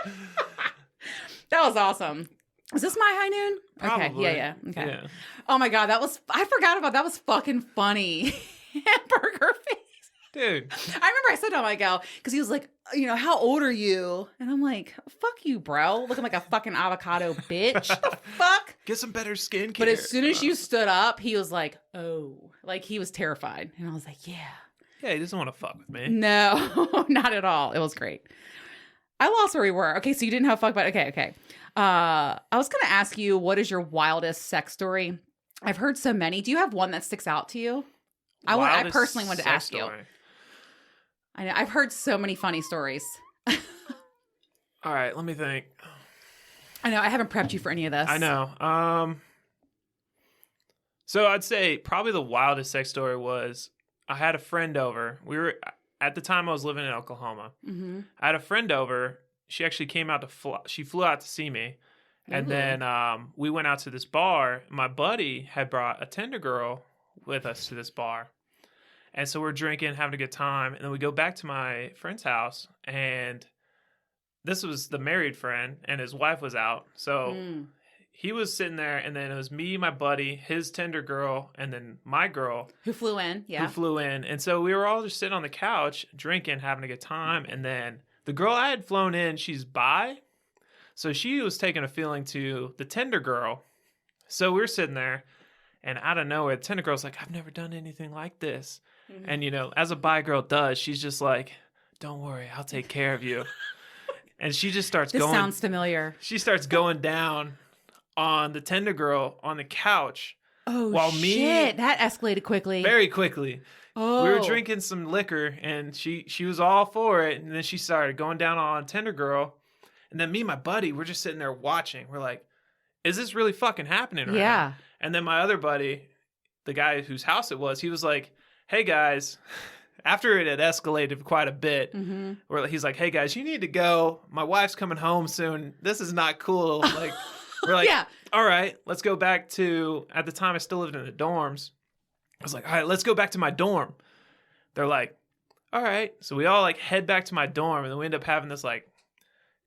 That was awesome. Is this my high noon? Probably. Okay. Yeah. Okay. Yeah. Oh my God. I forgot about that. Was fucking funny. Hamburger face. Dude. I remember I said to him, I go, because he was like, how old are you? And I'm like, fuck you, bro. Looking like a fucking avocado bitch. The fuck? Get some better skincare. But as soon as you stood up, he was like, oh. He was terrified. And I was like, yeah. Yeah, he doesn't want to fuck with me. No, not at all. It was great. I lost where we were. Okay, so you didn't have fuck, but okay. I was going to ask you, what is your wildest sex story? I've heard so many. Do you have one that sticks out to you? I personally wanted to ask you. I know I've heard so many funny stories. All right, let me think. I know I haven't prepped you for any of this. I know. So I'd say probably the wildest sex story was I had a friend over. at the time I was living in Oklahoma. Mm-hmm. I had a friend over. She actually came out she flew out to see me. And then we went out to this bar. My buddy had brought a Tinder girl with us to this bar. And so we're drinking, having a good time. And then we go back to my friend's house. And this was the married friend, and his wife was out. So he was sitting there, and then it was me, my buddy, his Tinder girl, and then my girl. Who flew in, yeah. Who flew in. And so we were all just sitting on the couch, drinking, having a good time. And then the girl I had flown in, she's bi. So she was taking a feeling to the Tinder girl. So we were sitting there, and out of nowhere, the Tinder girl's like, I've never done anything like this. Mm-hmm. And, you know, as a bi girl does, she's just like, don't worry, I'll take care of you. And she just starts This sounds familiar. She starts going down on the Tinder girl on the couch. Oh, while shit. That escalated quickly. Very quickly. Oh. We were drinking some liquor, and she was all for it. And then she started going down on Tinder girl. And then me and my buddy, we're just sitting there watching. We're like, is this really fucking happening right now? And then my other buddy, the guy whose house it was, he was like, hey, guys, after it had escalated quite a bit, he's like, hey, guys, you need to go. My wife's coming home soon. This is not cool. Like, we're like, all right, let's go back to, at the time I still lived in the dorms. I was like, all right, let's go back to my dorm. They're like, all right. So we all like head back to my dorm, and then we end up having this like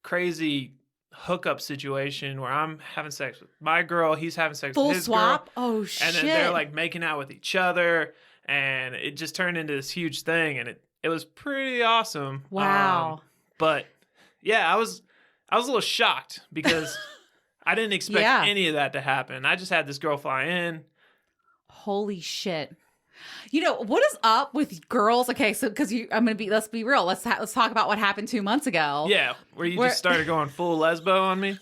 crazy hookup situation where I'm having sex with my girl, he's having sex with his swap? girl. Oh, shit. And then they're like making out with each other. And it just turned into this huge thing, and it was pretty awesome. Wow. But yeah, I was a little shocked because I didn't expect any of that to happen. I just had this girl fly in. Holy shit. You know, what is up with girls? Okay, so because let's be real. Let's talk about what happened 2 months ago. Yeah, where you just started going full lesbo on me.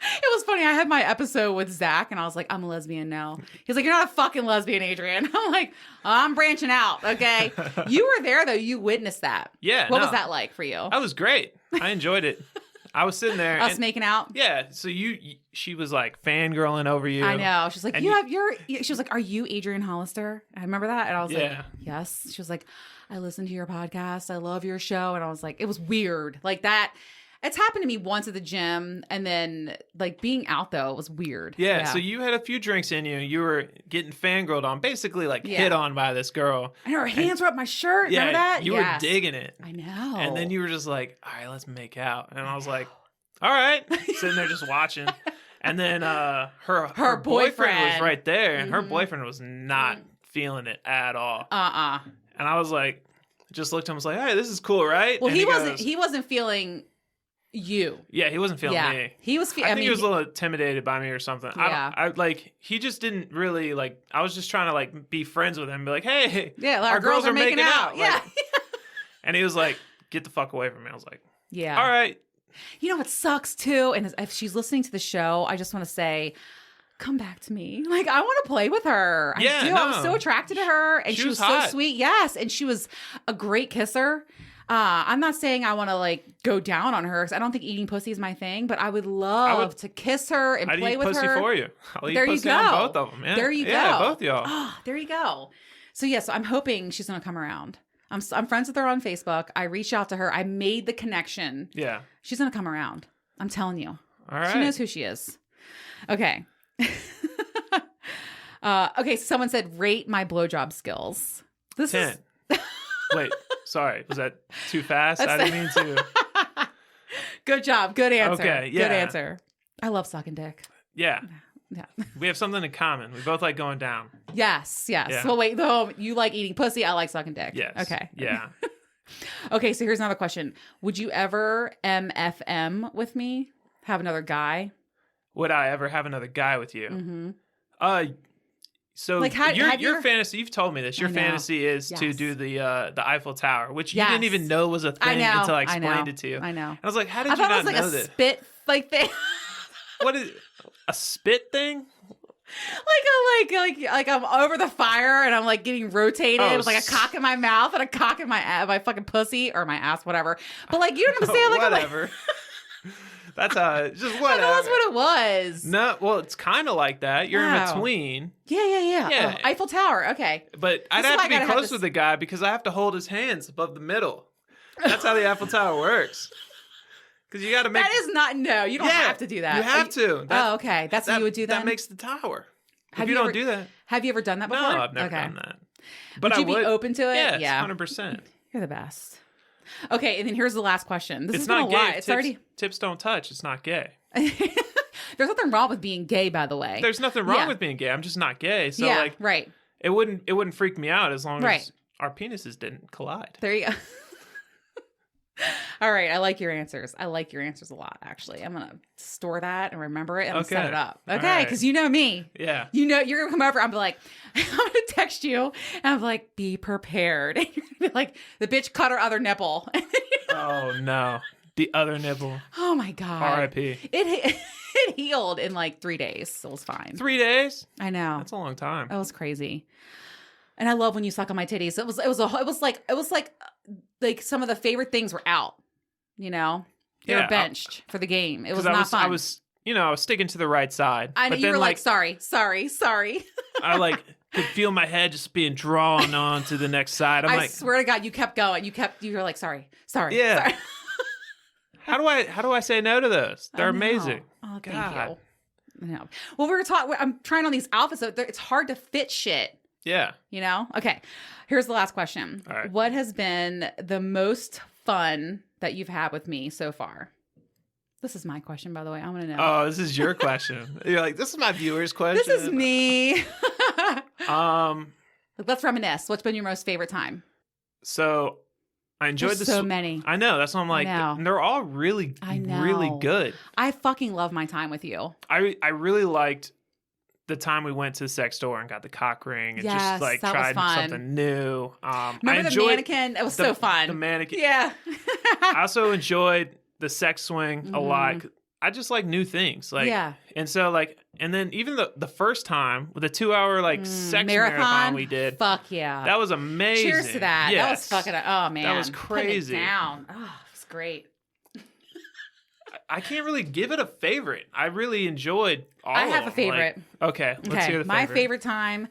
It was funny. I had my episode with Zach, and I was like, I'm a lesbian now. He's like, you're not a fucking lesbian, Adrian. I'm like, I'm branching out, okay? You were there, though. You witnessed that. Yeah. What was that like for you? That was great. I enjoyed it. I was sitting there. Us making out? Yeah. So she was like fangirling over you. I know. She's like, she was like, are you Adrian Hollister? I remember that. And I was like, yes. She was like, I listened to your podcast. I love your show. And I was like, it was weird. Like that. It's happened to me once at the gym, and then like being out though was weird. Yeah, so you had a few drinks in you. You were getting fangirled on, basically like hit on by this girl. And her hands were up my shirt. Remember that? You were digging it. I know. And then you were just like, all right, let's make out. And I was like, all right, sitting there just watching. And then her boyfriend was right there, and her boyfriend was not feeling it at all. And I was like, just looked at him, was like, hey, this is cool, right? Well, and he wasn't feeling you. Yeah, he wasn't feeling me. He was. I think he was a little intimidated by me or something. Yeah. I like. He just didn't really like. I was just trying to like be friends with him, be like, hey, our girls are making out. Like, and he was like, get the fuck away from me. I was like, yeah, all right. You know what sucks too, and if she's listening to the show, I just want to say, come back to me. Like, I want to play with her. Yeah, I do. I was so attracted to her, and she was so sweet. Yes, and she was a great kisser. I'm not saying I want to like go down on her because I don't think eating pussy is my thing, but I would love to kiss her and play with her. I'd eat pussy for you. I'll eat there pussy you go. on both of them. Yeah. There you go. Yeah, both y'all. Oh, there you go. So so I'm hoping she's gonna come around. I'm friends with her on Facebook. I reached out to her. I made the connection. Yeah. She's gonna come around. I'm telling you. All right. She knows who she is. Okay. Okay. Someone said, rate my blowjob skills. This 10. Wait. Sorry, was that too fast? I didn't mean to. Good job. Good answer. Okay, yeah. Good answer. I love sucking dick. Yeah. Yeah. We have something in common. We both like going down. Yes. Yeah. Well, wait, though, you like eating pussy. I like sucking dick. Yes. Okay. Yeah. Okay, so here's another question. Would you ever MFM with me? Have another guy? Would I ever have another guy with you? Mm-hmm. So like your fantasy, you've told me this, your fantasy is to do the Eiffel Tower, which you didn't even know was a thing until I explained it to you. I know. And I was like, how did you not know this? I thought it was like a spit like thing. What is a spit thing? Like I'm over the fire and I'm like getting rotated with like a cock in my mouth and a cock in my fucking pussy or my ass, whatever. But like you know what I'm saying? Like whatever. That's just I whatever. thought that's what it was. No, well, it's kind of like that. You're Wow. in between. Yeah. Yeah. Oh, Eiffel Tower. Okay. But I'd This is have why to I be gotta have close this- with the guy because I have to hold his hands above the middle. That's how the Eiffel Tower works. Because you got to make... That is not, no, you don't have to do that. You have to. That, Oh, okay. That's what you would do then? That makes the tower. Have If you you don't ever- do that... Have you ever done that before? No, I've never Okay. done that. But Would you be open to it? Yeah, 100%. You're the best. Okay, and then here's the last question. This It's is gonna not gay. lie. If It's tips, already... tips don't touch. It's not gay. There's nothing wrong with being gay, by the way. There's nothing wrong Yeah. with being gay. I'm just not gay. So yeah, like, right. it wouldn't freak me out as long Right. as our penises didn't collide. There you go. All right, I like your answers. I like your answers a lot, actually. I'm going to store that and remember it and set Okay. it up. All Okay, right. because you know me. Yeah. You know, you're going to come over. I'm like, I'm going to text you. And I'm like, be prepared. And you're going to be like, the bitch cut her other nipple. Oh no, the other nipple. Oh my God. R.I.P. It healed in like 3 days. It was fine. 3 days. I know. That's a long time. That was crazy. And I love when you suck on my titties. It was like some of the favorite things were out. You know, they were benched for the game. It was not fun. I was sticking to the right side. I know but you then, were like, sorry. I like could feel my head just being drawn on to the next side. I'm I like, swear to God, you kept going. You were like, sorry. Yeah. Sorry. how do I say no to those? They're I know. amazing. Oh, thank God. you. No. Well, we were talking. I'm trying on these outfits. So it's hard to fit shit. Yeah. You know? Okay. Here's the last question. All right. What has been the most fun that you've had with me so far? This is my question, by the way. I want to know. Oh, this is your question. You're like, this is my viewer's question. This is me. Um. Let's reminisce. What's been your most favorite time? So I enjoyed There's this. so many. I know. That's what I'm like. know. They're all really, I know. really good. I fucking love my time with you. I really liked the time we went to the sex store and got the cock ring and Yes, just like that was tried fun. something new. Remember I the enjoyed mannequin? It was so fun. The mannequin. Yeah. I also enjoyed the sex swing a lot. I just like new things. Like, Yeah. And so like, and then even the first time with the 2 hour like sex marathon we did, Fuck yeah. that was amazing. Cheers to that. That was Yes. fucking, oh man. That was Putting it crazy. down. Oh, it was great. I can't really give it a favorite. I really enjoyed all I of have a them. favorite. Like, okay, let's hear the My favorite time.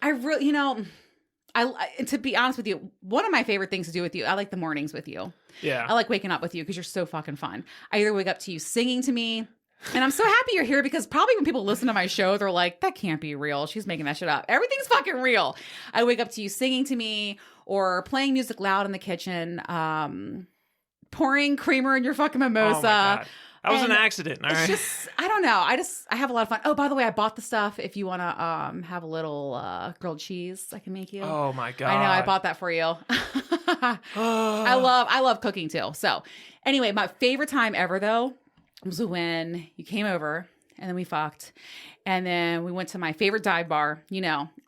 I really, to be honest with you, one of my favorite things to do with you, I like the mornings with you. Yeah. I like waking up with you because you're so fucking fun. I either wake up to you singing to me, and I'm so happy you're here because probably when people listen to my show, they're like, that can't be real. She's making that shit up. Everything's fucking real. I wake up to you singing to me or playing music loud in the kitchen, pouring creamer in your fucking mimosa. Oh my God. That was an And accident. All It's right. just, I don't know. I have a lot of fun. Oh, by the way, I bought the stuff. If you want to have a little grilled cheese, I can make you. Oh my God. I know. I bought that for you. I love cooking too. So anyway, my favorite time ever though was when you came over and then we fucked. And then we went to my favorite dive bar,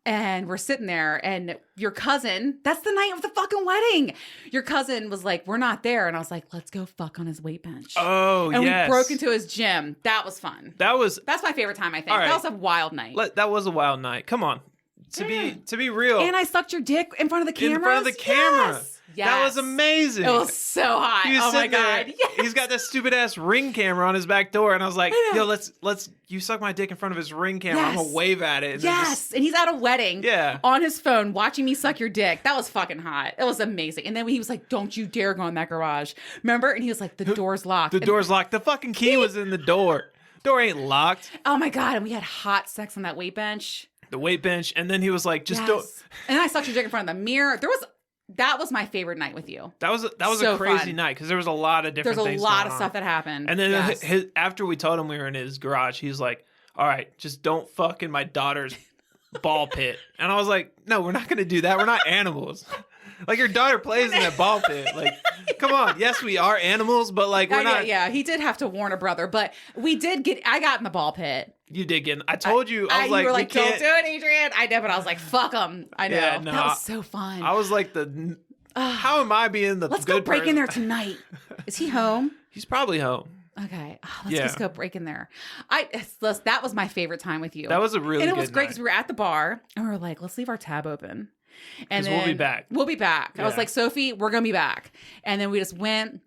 and we're sitting there and your cousin, that's the night of the fucking wedding. Your cousin was like, we're not there. And I was like, let's go fuck on his weight bench. Oh, and yes. we broke into his gym. That was fun. That's my favorite time, I think. All right. That was a wild night. That was a wild night. Come on. To be real. And I sucked your dick in front of the camera. In front of the camera. Yes. That was amazing. It was so hot. He was Oh my sitting there. God. Yes. He's got that stupid ass Ring camera on his back door, and I was like, I know. "Yo, let's you suck my dick in front of his Ring camera. I'm Yes. gonna wave at it." And then Yes. And he's at a wedding. Yeah. On his phone watching me suck your dick. That was fucking hot. It was amazing. And then he was like, don't you dare go in that garage. Remember? And he was like, the door's locked. the door's locked. The fucking key was in the door. Door ain't locked. Oh my God. And we had hot sex on that weight bench. The weight bench, and then he was like, "Just Yes. don't." And I sucked your dick in front of the mirror. That was my favorite night with you. That was So a crazy fun. night because there was a lot of different. There's a things lot going of on. stuff that happened. And then Yes. after we told him we were in his garage, he was like, "All right, just don't fuck in my daughter's ball pit." And I was like, "No, we're not going to do that. We're not animals. Like your daughter plays in that ball pit. Like, come on. Yes, we are animals, but like we're not." Yeah, he did have to warn a brother, but I got in the ball pit. You did get. I told you. I was like, you were we like, don't can't. do it, Adrian. I know, but I was like, fuck him. I know. Yeah, no, that was so fun. I was like how am I being the Let's good go break person? in there tonight. Is he home? He's probably home. Okay. Oh, let's Yeah. just go break in there. That was my favorite time with you. That was a really and it good was great night. because we were at the bar and we were like, let's leave our tab open. And 'Cause we'll be then back. We'll be back. I was Yeah. like, Sophie, we're gonna be back. And then we just went.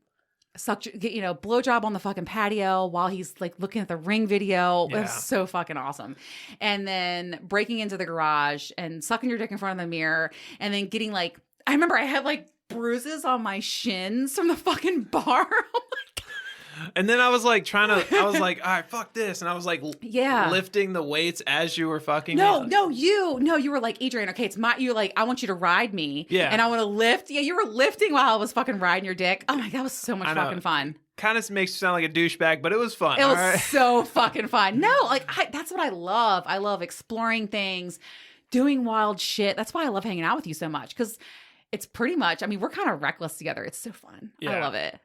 blowjob on the fucking patio while he's like looking at the Ring video. Yeah. It was so fucking awesome. And then breaking into the garage and sucking your dick in front of the mirror, and then getting like, I remember I had like bruises on my shins from the fucking bar. And then I was like all right, fuck this. And I was like Yeah. lifting the weights as you were fucking No, me. you were like, Adrian, okay, you're like, I want you to ride me. Yeah. And I want to lift. Yeah, you were lifting while I was fucking riding your dick. Oh my God, that was so much fucking fun. Kind of makes you sound like a douchebag, but it was fun. It was so fucking fun. No, like that's what I love. I love exploring things, doing wild shit. That's why I love hanging out with you so much, because it's pretty much, I mean, we're kind of reckless together. It's so fun. Yeah. I love it.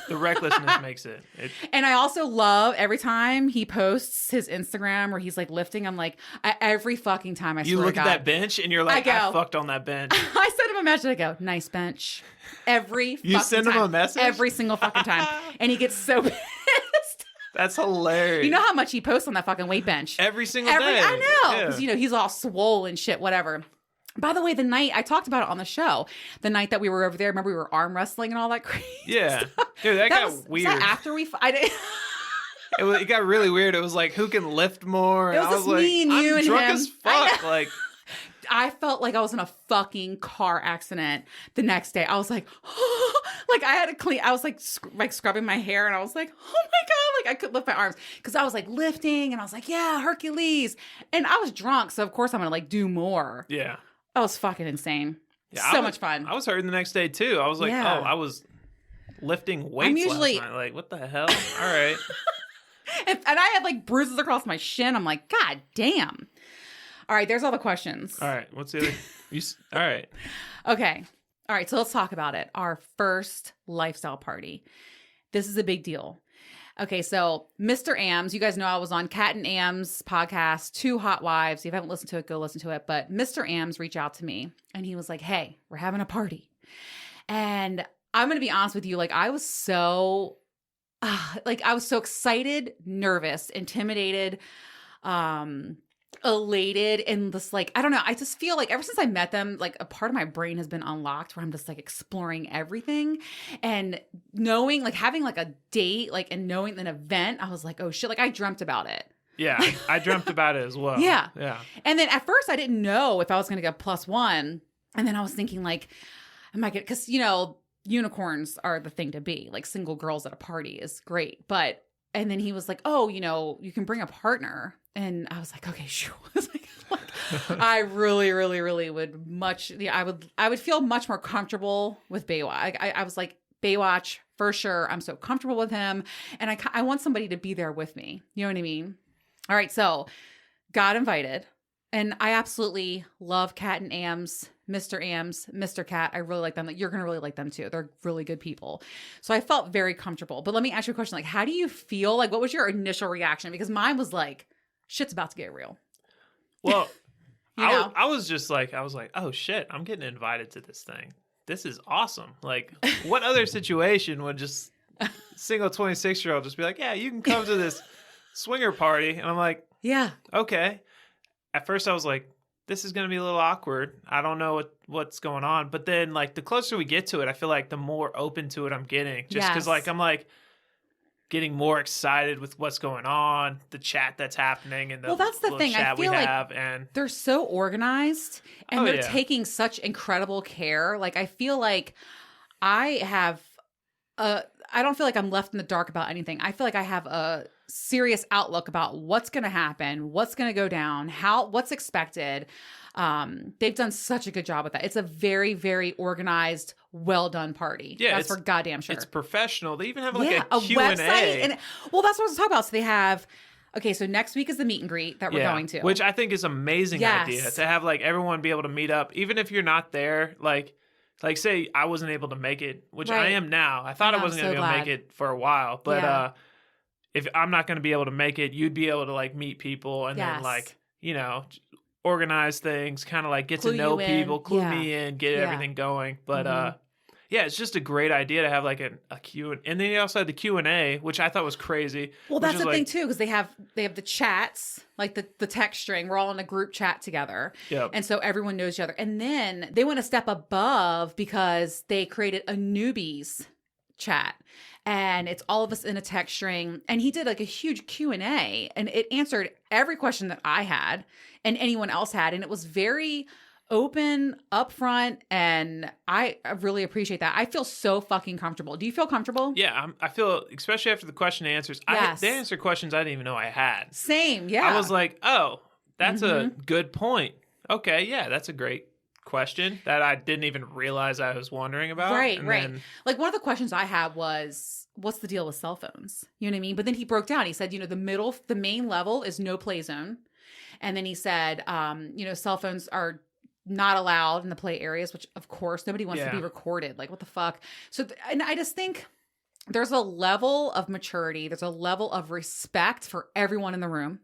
The recklessness makes it. And I also love every time he posts his Instagram where he's like lifting. I'm like, every fucking time I swear to God. You look at that bench and you're like, I fucked on that bench. I send him a message. I go, nice bench. Every fucking You send him time. a message? Every single fucking time. And he gets so pissed. That's hilarious. You know how much he posts on that fucking weight bench? Every single day. I know. Yeah. Because, he's all swole and shit, whatever. By the way, the night, I talked about it on the show, the night that we were over there, remember we were arm wrestling and all that crazy Yeah. stuff? Dude, that got was weird. Was that after we... I didn't... It got really weird. It was like, who can lift more? It was I just was like, me and you I'm and drunk him. as fuck. Like, I felt like I was in a fucking car accident the next day. I was like, like I had to clean. I was like, scrubbing my hair, and I was like, oh my God, like I couldn't lift my arms because I was like lifting, and I was like, yeah, Hercules. And I was drunk, so of course I'm gonna like do more. yeah. That was fucking insane. Yeah, So much fun. I was hurting the next day too. I was like, Yeah. I was lifting weights last night. Like, what the hell? All right. and I had like bruises across my shin. I'm like, God damn. All right, there's all the questions. All right. What's the other? All right. Okay. All right, so let's talk about it. Our first lifestyle party. This is a big deal. Okay, so Mr. Ams, you guys know I was on Kat and Ams podcast, Two Hot Wives. If you haven't listened to it, go listen to it. But Mr. Ams reached out to me and he was like, hey, we're having a party. And I'm going to be honest with you. Like I was so excited, nervous, intimidated, elated, and this like, I don't know. I just feel like ever since I met them, like a part of my brain has been unlocked where I'm just like exploring everything and knowing, like having like a date, like, and knowing an event, I was like, oh shit, like I dreamt about it. Yeah. I dreamt about it as well. Yeah. Yeah. And then at first I didn't know if I was going to get +1. And then I was thinking like, am I going to, because unicorns are the thing to be, like single girls at a party is great. And then he was like, oh, you can bring a partner. And I was like, okay, sure. I really, really, really would I would feel much more comfortable with Baywatch. I was like, Baywatch, for sure. I'm so comfortable with him. And I want somebody to be there with me. You know what I mean? All right. So got invited. And I absolutely love Kat and Ams, Mr. Kat. I really like them. Like, you're going to really like them too. They're really good people. So I felt very comfortable. But let me ask you a question. Like, how do you feel? Like, what was your initial reaction? Because mine was like, shit's about to get real. Well, know? I was like, oh shit, I'm getting invited to this thing. This is awesome. Like, what other situation would just single 26-year-old just be like, yeah, you can come to this swinger party? And I'm like, Yeah. okay. At first I was like, this is going to be a little awkward. I don't know what's going on. But then like the closer we get to it, I feel like the more open to it I'm getting. Just because like I'm like getting more excited with what's going on, the chat that's happening, and that's the thing. I feel like and they're so organized and they're yeah. taking such incredible care. Like I feel like I have I don't feel like I'm left in the dark about anything. I feel like I have a serious outlook about what's going to happen, what's going to go down, what's expected. They've done such a good job with that. It's a very, very organized, well done party. Yeah, that's for goddamn sure. It's professional. They even have like a Q&A. website. And well, that's what I was talking about. So they have. Okay, so next week is the meet and greet that we're going to, which I think is amazing idea to have like everyone be able to meet up, even if you're not there. Like say I wasn't able to make it, which I am now. I thought I wasn't going to be able to make it for a while, but if I'm not going to be able to make it, you'd be able to like meet people and then like organize things, kind of like get to know people, clue me in, get everything going. But it's just a great idea to have like a Q, and then you also had the Q&A, which I thought was crazy. Well, that's the thing too, because they have the chats, like the text string. We're all in a group chat together, and so everyone knows each other. And then they went a step above because they created a newbies chat, and it's all of us in a text string, and he did like a huge Q&A, and it answered every question that I had and anyone else had, and it was very open, upfront, and I really appreciate that. I feel so fucking comfortable. Do you feel comfortable? Yeah, I feel, especially after the question and answers, Yes. they answered questions I didn't even know I had. Same, yeah. I was like, oh, that's a good point. Okay, yeah, that's a great question that I didn't even realize I was wondering about. Right, And right. then- Like one of the questions I had was, what's the deal with cell phones? You know what I mean? But then he broke down. He said, the main level is no play zone. And then he said, cell phones are not allowed in the play areas, which of course nobody wants to be recorded. Like what the fuck? So, and I just think there's a level of maturity. There's a level of respect for everyone in the room.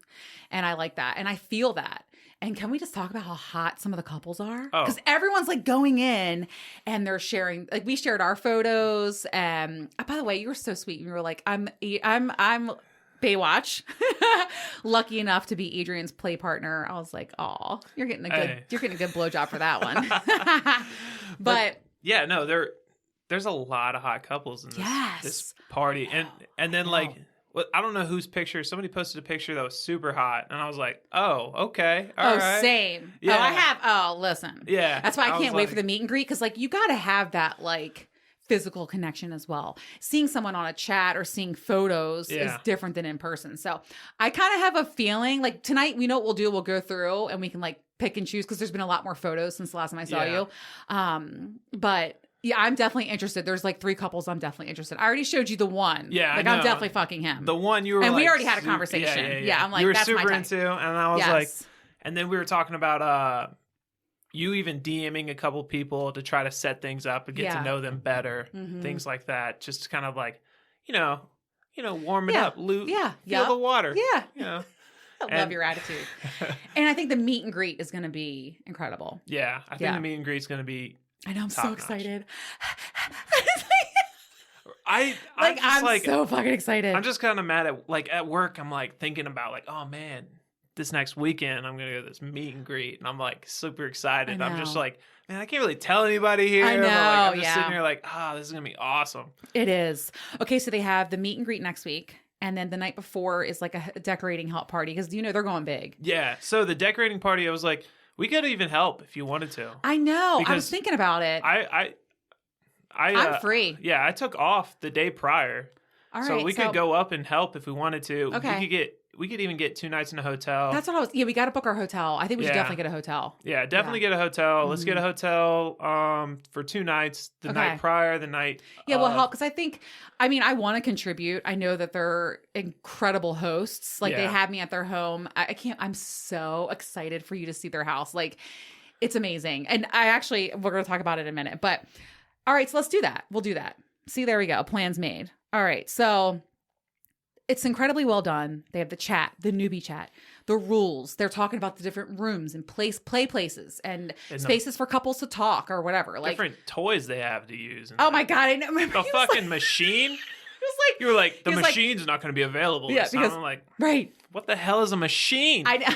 And I like that. And I feel that. And can we just talk about how hot some of the couples are? Because everyone's like going in and they're sharing, like we shared our photos. And by the way, you were so sweet. You were like, I'm Baywatch, lucky enough to be Adrian's play partner. I was like, "Oh, you're getting a good blowjob for that one." but yeah, no, there's a lot of hot couples in this party, and then like, I don't know whose picture. Somebody posted a picture that was super hot, and I was like, "Oh, okay, all right." Same. Yeah. I have. Oh, listen. Yeah, that's why I can't wait for the meet and greet because like you got to have that like physical connection as well. Seeing someone on a chat or seeing photos is different than in person. So I kind of have a feeling like tonight, we know what we'll do. We'll go through and we can like pick and choose because there's been a lot more photos since the last time I saw you. But yeah, I'm definitely interested. There's like 3 couples I'm definitely interested. I already showed you the one. Yeah, like I'm definitely fucking him. The one you were and like, we already had a conversation. Yeah, I'm like, you were that's super my type. into, and I was like, and then we were talking about you even DMing a couple people to try to set things up and get to know them better, things like that, just to kind of like, warm it up, feel the water. Yeah. I love your attitude. And I think the meet and greet is going to be incredible. Yeah, I think the meet and greet is going to be I know, I'm so excited. I'm so fucking excited. I'm just kind of mad at work. I'm like thinking about like, oh man, this next weekend I'm gonna go to this meet and greet, and I'm like super excited. I'm just like, man, I can't really tell anybody here. I know. I'm just sitting here like, this is gonna be awesome. It is. Okay, so they have the meet and greet next week. And then the night before is like a decorating help party because they're going big. Yeah. So the decorating party, I was like, we could even help if you wanted to. I know. I was thinking about it. I'm free. Yeah, I took off the day prior. All right. So we could go up and help if we wanted to. Okay. We could even get 2 nights in a hotel. That's what we got to book our hotel. I think we should definitely get a hotel. Yeah, definitely get a hotel. Let's get a hotel for 2 nights. The night prior, the night. Yeah, we'll help because I want to contribute. I know that they're incredible hosts. Like they have me at their home. I'm so excited for you to see their house. Like it's amazing. And we're going to talk about it in a minute. But all right, so let's do that. We'll do that. See, there we go. Plans made. All right, so it's incredibly well done. They have the chat, the newbie chat, the rules. They're talking about the different rooms and play places and spaces for couples to talk or whatever. Like different toys they have to use. Oh my God, I know. The fucking machine. You were like, the machine's not going to be available. Yeah, because I'm like, right. What the hell is a machine? I know.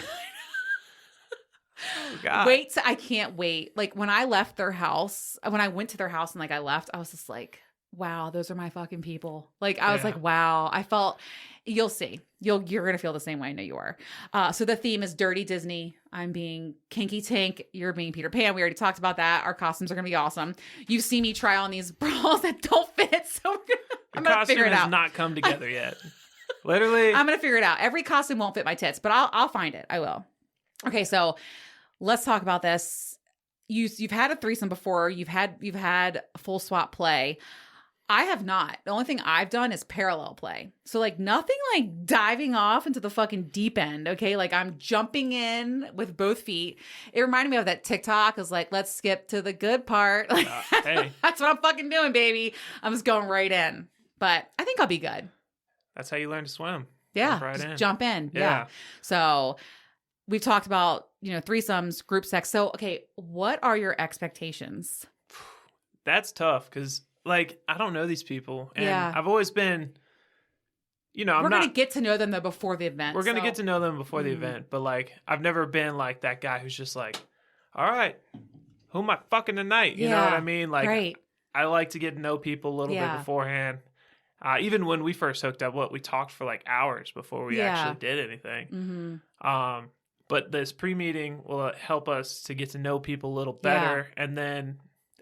Oh, God. I can't wait. Like when I left their house, when I went to their house and like I left, I was just like, wow, those are my fucking people. Like I was like, wow. I felt, you'll see. You're gonna feel the same way. I know you are. So the theme is Dirty Disney. I'm being Kinky Tink. You're being Peter Pan. We already talked about that. Our costumes are gonna be awesome. You see me try on these bras that don't fit, so I'm gonna figure it out. The costume has not come together yet. Literally, I'm gonna figure it out. Every costume won't fit my tits, but I'll find it. I will. Okay, so let's talk about this. You've had a threesome before. You've had full swap play. I have not. The only thing I've done is parallel play. So like nothing like diving off into the fucking deep end. Okay. Like I'm jumping in with both feet. It reminded me of that TikTok is like, let's skip to the good part. Like, hey, that's what I'm fucking doing, baby. I'm just going right in, but I think I'll be good. That's how you learn to swim. Yeah. Jump right in. Jump in. Yeah. So we've talked about, threesomes, group sex. So, okay. What are your expectations? That's tough. Cause like, I don't know these people. And I've always been, we're going to get to know them though before the event. We're going to get to know them before the event. But like, I've never been like that guy who's just like, all right, who am I fucking tonight? You know what I mean? Like, right. I like to get to know people a little bit Yeah. beforehand. Even when we first hooked up, we talked for like hours before we actually did anything. Mm-hmm. But this pre-meeting will help us to get to know people a little better, and then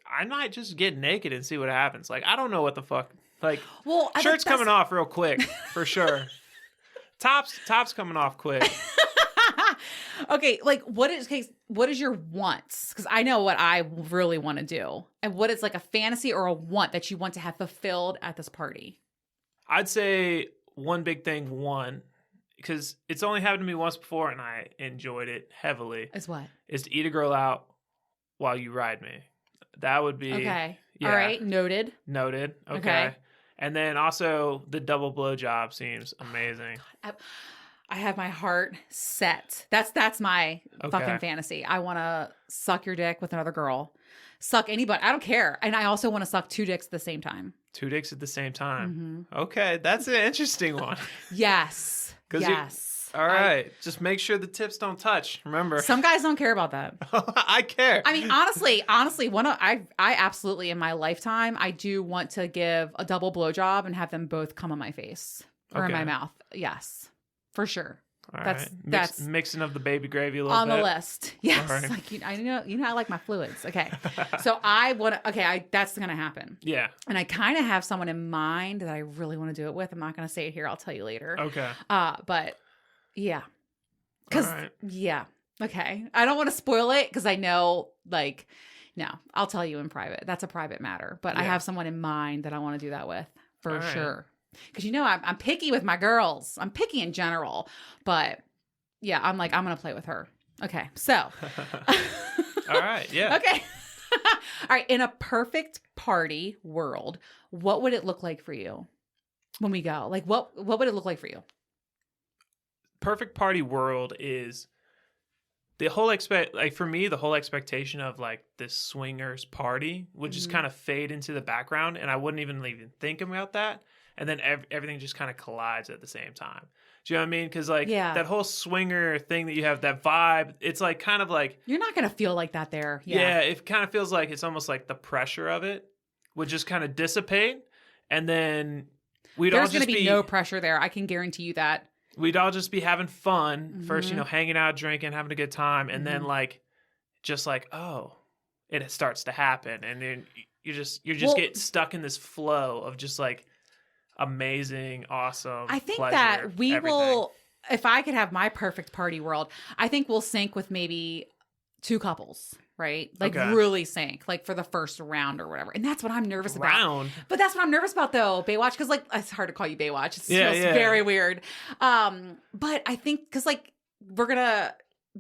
I might just get naked and see what happens. Like, I don't know what the fuck. Like, Well, shirt's coming off real quick for sure. Tops coming off quick. Okay, like what is your wants? Because I know what I really want to do, and what is like a fantasy or a want that you want to have fulfilled at this party. I'd say one big thing, because it's only happened to me once before, and I enjoyed it heavily. Is what? Is to eat a girl out while you ride me. That would be okay. Yeah. All right, noted. Okay. And then also the double blowjob seems amazing. I have my heart set. That's my fucking Okay. fantasy. I want to suck your dick with another girl. Suck anybody. I don't care. And I also want to suck 2 dicks at the same time. 2 dicks at the same time. Mm-hmm. Okay, that's an interesting one. Yes. Yes. All right. Just make sure the tips don't touch. Remember. Some guys don't care about that. I care. I mean, honestly, I absolutely in my lifetime, I do want to give a double blowjob and have them both come on my face or in my mouth. Yes, for sure. All that's right. that's mixing of the baby gravy a little on bit. the list. Yes, All right. like I know I like my fluids. Okay, so I want to. Okay, that's gonna happen. Yeah. And I kind of have someone in mind that I really want to do it with. I'm not gonna say it here. I'll tell you later. Okay. But yeah, because All right. yeah, okay. I don't want to spoil it because I know like. No, I'll tell you in private. That's a private matter. But I Yeah. have someone in mind that I want to do that with for All right. sure. Because I'm picky with my girls. I'm picky in general. But yeah, I'm like, I'm going to play with her. Okay. So. All right. Yeah. Okay. All right. In a perfect party world, what would it look like for you when we go? Like, what would it look like for you? Perfect party world is the whole for me, the whole expectation of like this swingers party would just Mhm. kind of fade into the background, and I wouldn't even think about that. And then everything just kind of collides at the same time. Do you know what I mean? Because like Yeah. that whole swinger thing that you have, that vibe, it's like kind of like, You're not going to feel like that there. yeah, it kind of feels like it's almost like the pressure of it would just kind of dissipate. And then we'd all There's just going to be no pressure there. I can guarantee you that. we'd all just be having fun first, Mhm. hanging out, drinking, having a good time. And then Mhm. like, just like, oh, it starts to happen. And then you just Well- get stuck in this flow of just like amazing, awesome. I think pleasure, that we everything. will, if I could have my perfect party world, I think we'll sync with maybe 2 couples, right? Like Okay. really sync, like for the first round or whatever. And that's what I'm nervous about. Round. But that's what I'm nervous about though, Baywatch, because like it's hard to call you Baywatch. It Yeah, feels yeah. very weird. But I think because like we're gonna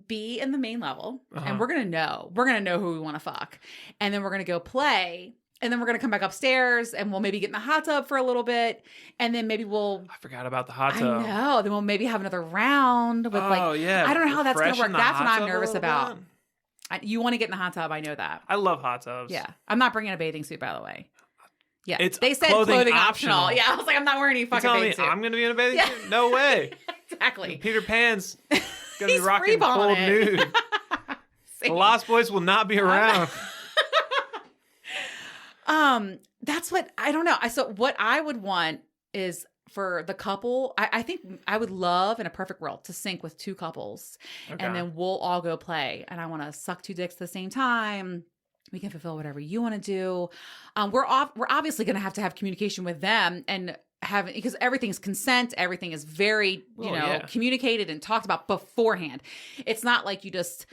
be in the main level Uh-huh. and we're gonna know who we want to fuck, and then we're gonna go play. And then we're going to come back upstairs and we'll maybe get in the hot tub for a little bit. And then maybe we'll, I forgot about the hot I tub. know, then we'll maybe have another round with like, yeah. I don't know how that's gonna Refresh work. in the That's what hot I'm tub a nervous little about. bit. you want to get in the hot tub. I know that. I love hot tubs. Yeah. I'm not bringing a bathing suit, by the way. Yeah. It's they said clothing optional. optional. Yeah. I was like, I'm not wearing any You fucking telling me bathing suit. I'm going to be in a bathing Yeah. suit? No way. Exactly. Peter Pan's going to be He's rocking full freeballing it. nude. The Same. Lost Boys will not be around. That's what I don't know. So what I would want is for the couple. I think I would love in a perfect world to sync with 2 couples, Okay. and then we'll all go play. And I want to suck 2 dicks at the same time. We can fulfill whatever you want to do. We're obviously going to have communication with them and having, because everything's consent. Everything is very communicated and talked about beforehand. It's not like you just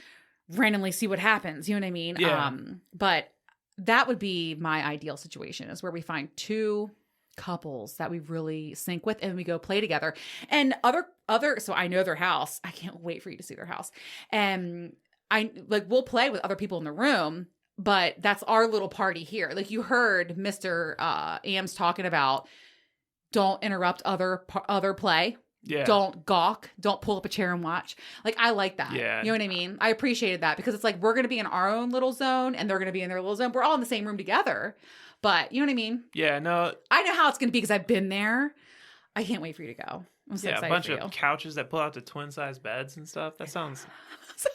randomly see what happens. You know what I mean? Yeah. But that would be my ideal situation, is where we find 2 couples that we really sync with and we go play together. And so I know their house. I can't wait for you to see their house. And we'll play with other people in the room, but that's our little party here. Like you heard Mr. Ames talking about, don't interrupt other play. Yeah. Don't gawk. Don't pull up a chair and watch. Like, I like that. Yeah. You know what I mean? I appreciated that because it's like we're going to be in our own little zone and they're going to be in their little zone. We're all in the same room together. But you know what I mean? Yeah, no. I know how it's going to be because I've been there. I can't wait for you to go. I'm so Yeah, a excited bunch for you. of couches that pull out to twin-size beds and stuff. That sounds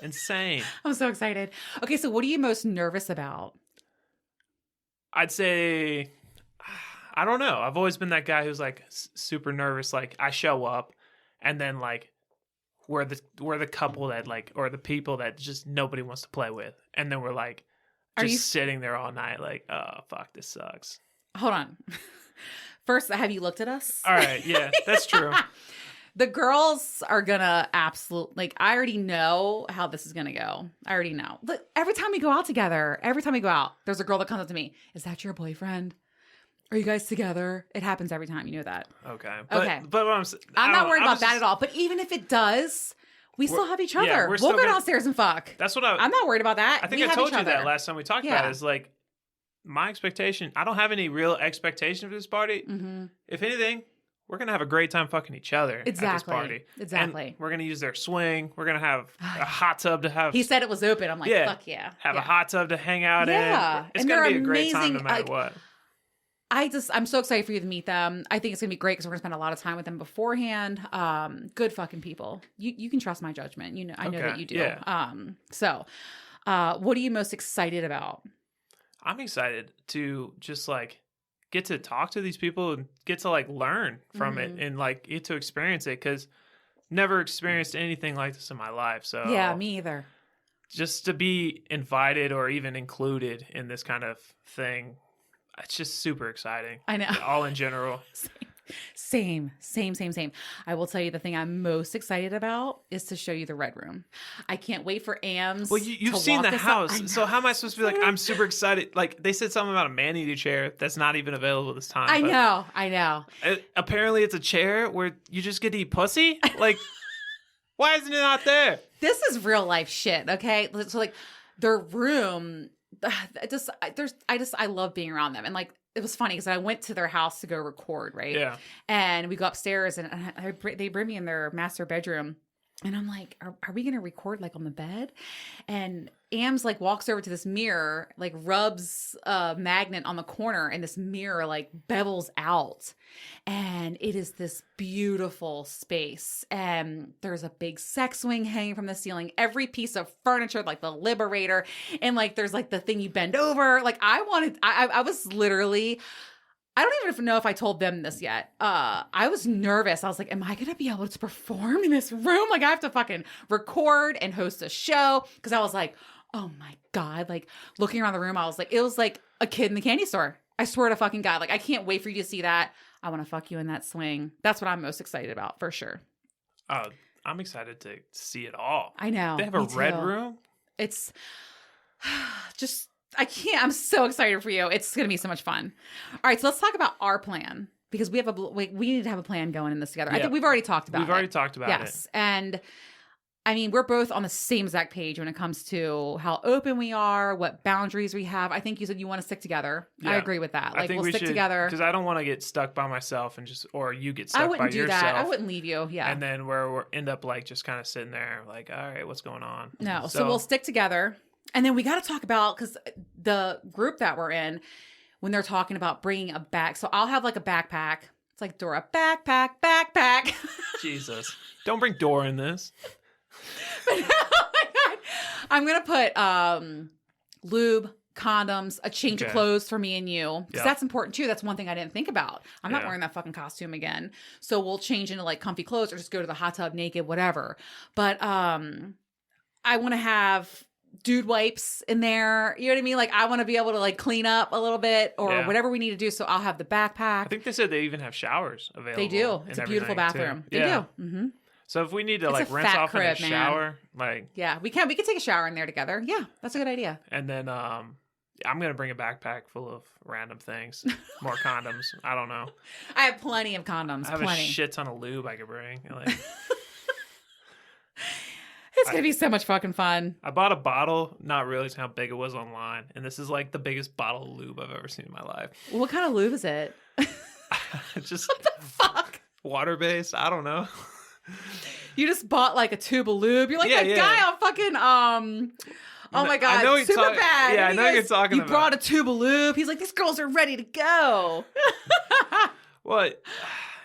insane. I'm so excited. Okay, so what are you most nervous about? I'd say, I don't know. I've always been that guy who's like super nervous. Like I show up, and then like we're the couple that like, or the people that just nobody wants to play with, and then we're like just sitting there all night, like, oh fuck, this sucks. Hold on. First, have you looked at us? All right, yeah, that's true. The girls are gonna like, I already know how this is gonna go. I already know. Look, every time we go out together, there's a girl that comes up to me. Is that your boyfriend? Are you guys together? It happens every time. You know that. Okay. Okay. But what I'm not worried about that at all. But even if it does, we still have each other. Yeah, we'll go downstairs and fuck. That's what I'm not worried about that. I think I told you that last time we talked about it. Is like, my expectation, I don't have any real expectation for this party. Mm-hmm. If anything, we're going to have a great time fucking each other at this party. Exactly. And we're going to use their swing. We're going to have a hot tub to have. He said it was open. I'm like, fuck yeah. Have a hot tub to hang out in. It's going to be a great time no matter what. I'm so excited for you to meet them. I think it's going to be great because we're going to spend a lot of time with them beforehand. Good fucking people. You can trust my judgment. You know, I know that you do. Yeah. So what are you most excited about? I'm excited to just like get to talk to these people and get to like learn from it and like get to experience it, because never experienced anything like this in my life. So yeah, me either. Just to be invited or even included in this kind of thing, it's just super exciting. I know. All in general. Same. I will tell you the thing I'm most excited about is to show you the red room. I can't wait for Ams. Well, you've seen the house. So how am I supposed to be like, I'm super excited? Like, they said something about a man-eater chair that's not even available this time. I know. Apparently it's a chair where you just get to eat pussy? Like, why isn't it not there? This is real life shit, okay? So like their room, I love being around them. And like, it was funny because I went to their house to go record, right? Yeah. And we go upstairs and they bring me in their master bedroom. And I'm like, are we going to record like on the bed? And Ams like walks over to this mirror, like rubs a magnet on the corner, and this mirror like bevels out. And it is this beautiful space. And there's a big sex swing hanging from the ceiling. Every piece of furniture, like the Liberator. And like, there's like the thing you bend over. Like I was literally... I don't even know if I told them this yet. I was nervous. I was like, am I going to be able to perform in this room? Like, I have to fucking record and host a show. Because I was like, oh my God. Like, looking around the room, I was like, it was like a kid in the candy store. I swear to fucking God. Like, I can't wait for you to see that. I want to fuck you in that swing. That's what I'm most excited about, for sure. Oh, I'm excited to see it all. I know. They have a red room? It's just... I can't. I'm so excited for you. It's going to be so much fun. All right. So let's talk about our plan, because we need to have a plan going in this together. Yeah. I think we've already talked about it. We've already talked about it. Yes. And I mean, we're both on the same exact page when it comes to how open we are, what boundaries we have. I think you said you want to stick together. Yeah. I agree with that. Like, we'll stick together. Because I don't want to get stuck by myself or you get stuck by yourself. I wouldn't do that. I wouldn't leave you. Yeah. And then we'll end up like just kind of sitting there like, all right, what's going on? No. So we'll stick together. And then we got to talk about, because the group that we're in, when they're talking about bringing a bag. So I'll have like a backpack. It's like Dora, backpack. Jesus. Don't bring Dora in this. But, oh my God. I'm going to put lube, condoms, a change of clothes for me and you. Because that's important too. That's one thing I didn't think about. I'm not wearing that fucking costume again. So we'll change into like comfy clothes or just go to the hot tub naked, whatever. But I want to have... dude wipes in there, you know what I mean? Like, I want to be able to like clean up a little bit or whatever we need to do. So I'll have the backpack. I think they said they even have showers available. They do. It's a beautiful bathroom. They do. Mm-hmm. So if we need to like rinse off crib, in a shower, like we can take a shower in there together. Yeah, that's a good idea. And then I'm gonna bring a backpack full of random things, more condoms. I don't know. I have plenty of condoms. I have a shit ton of lube I could bring. Like. It's going to be so much fucking fun. I bought a bottle, not realizing how big it was online. And this is like the biggest bottle of lube I've ever seen in my life. What kind of lube is it? Just what the fuck? Water-based? I don't know. You just bought like a tube of lube? You're like that guy on fucking... Oh my God, super bad. Yeah, I know what you're talking about. You brought a tube of lube. He's like, these girls are ready to go. What?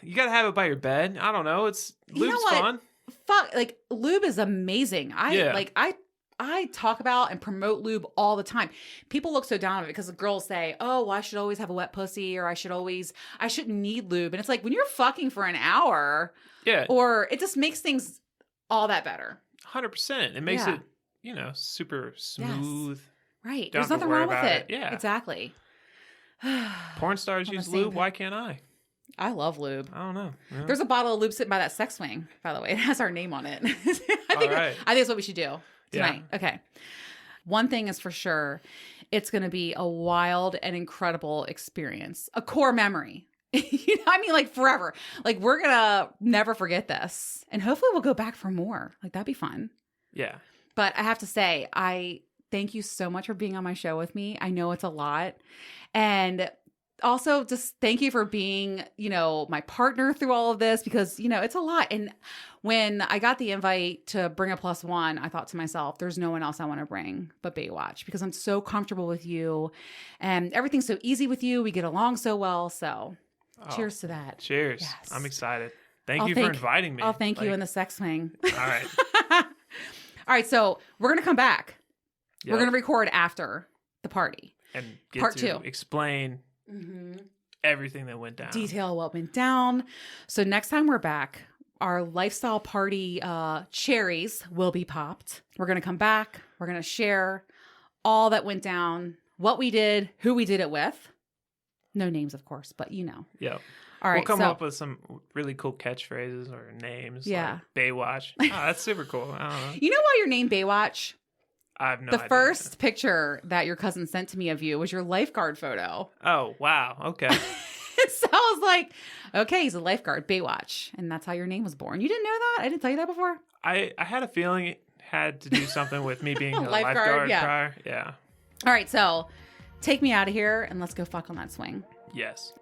You got to have it by your bed. I don't know. Lube's fun. Fuck, like lube is amazing. I I talk about and promote lube all the time. People look so down on it because the girls say, oh, well, I should always have a wet pussy, or I shouldn't need lube. And it's like, when you're fucking for an hour, Yeah. or it just makes things all that better. 100%. It makes it, super smooth. Yes. Right. Don't There's have to nothing worry wrong with about it. Yeah. Exactly. Porn stars On the use same lube. page. Why can't I? I love lube. I don't know. Yeah. There's a bottle of lube sitting by that sex swing, by the way. It has our name on it. I think right. that's what we should do tonight. Yeah. Okay. One thing is for sure, it's going to be a wild and incredible experience, a core memory. You know, I mean, like forever. Like, we're going to never forget this. And hopefully we'll go back for more. Like, that'd be fun. Yeah. But I have to say, I thank you so much for being on my show with me. I know it's a lot. And also just thank you for being, my partner through all of this, because, it's a lot. And when I got the invite to bring a plus one, I thought to myself, there's no one else I want to bring but Baywatch, because I'm so comfortable with you and everything's so easy with you. We get along so well. So cheers to that. Cheers. Yes. I'm excited. Thank you for inviting me. I'll thank you in the sex swing. All right. All right. So we're going to come back. Yep. We're going to record after the party. And get Part to 2. explain everything that went down. Detail what went down. So next time we're back, our lifestyle party cherries will be popped. We're going to come back. We're going to share all that went down, what we did, who we did it with. No names, of course, but Yep. All right. We'll come up with some really cool catchphrases or names. Yeah. Like Baywatch. Oh, that's super cool. I don't know. You know why you're named Baywatch? I have no The idea. first picture that your cousin sent to me of you was your lifeguard photo. Oh, wow. Okay. So I was like, okay, he's a lifeguard, Baywatch. And that's how your name was born. You didn't know that? I didn't tell you that before? I had a feeling it had to do something with me being a Lifeguard, lifeguard yeah. prior. Yeah. All right, so take me out of here and let's go fuck on that swing. Yes.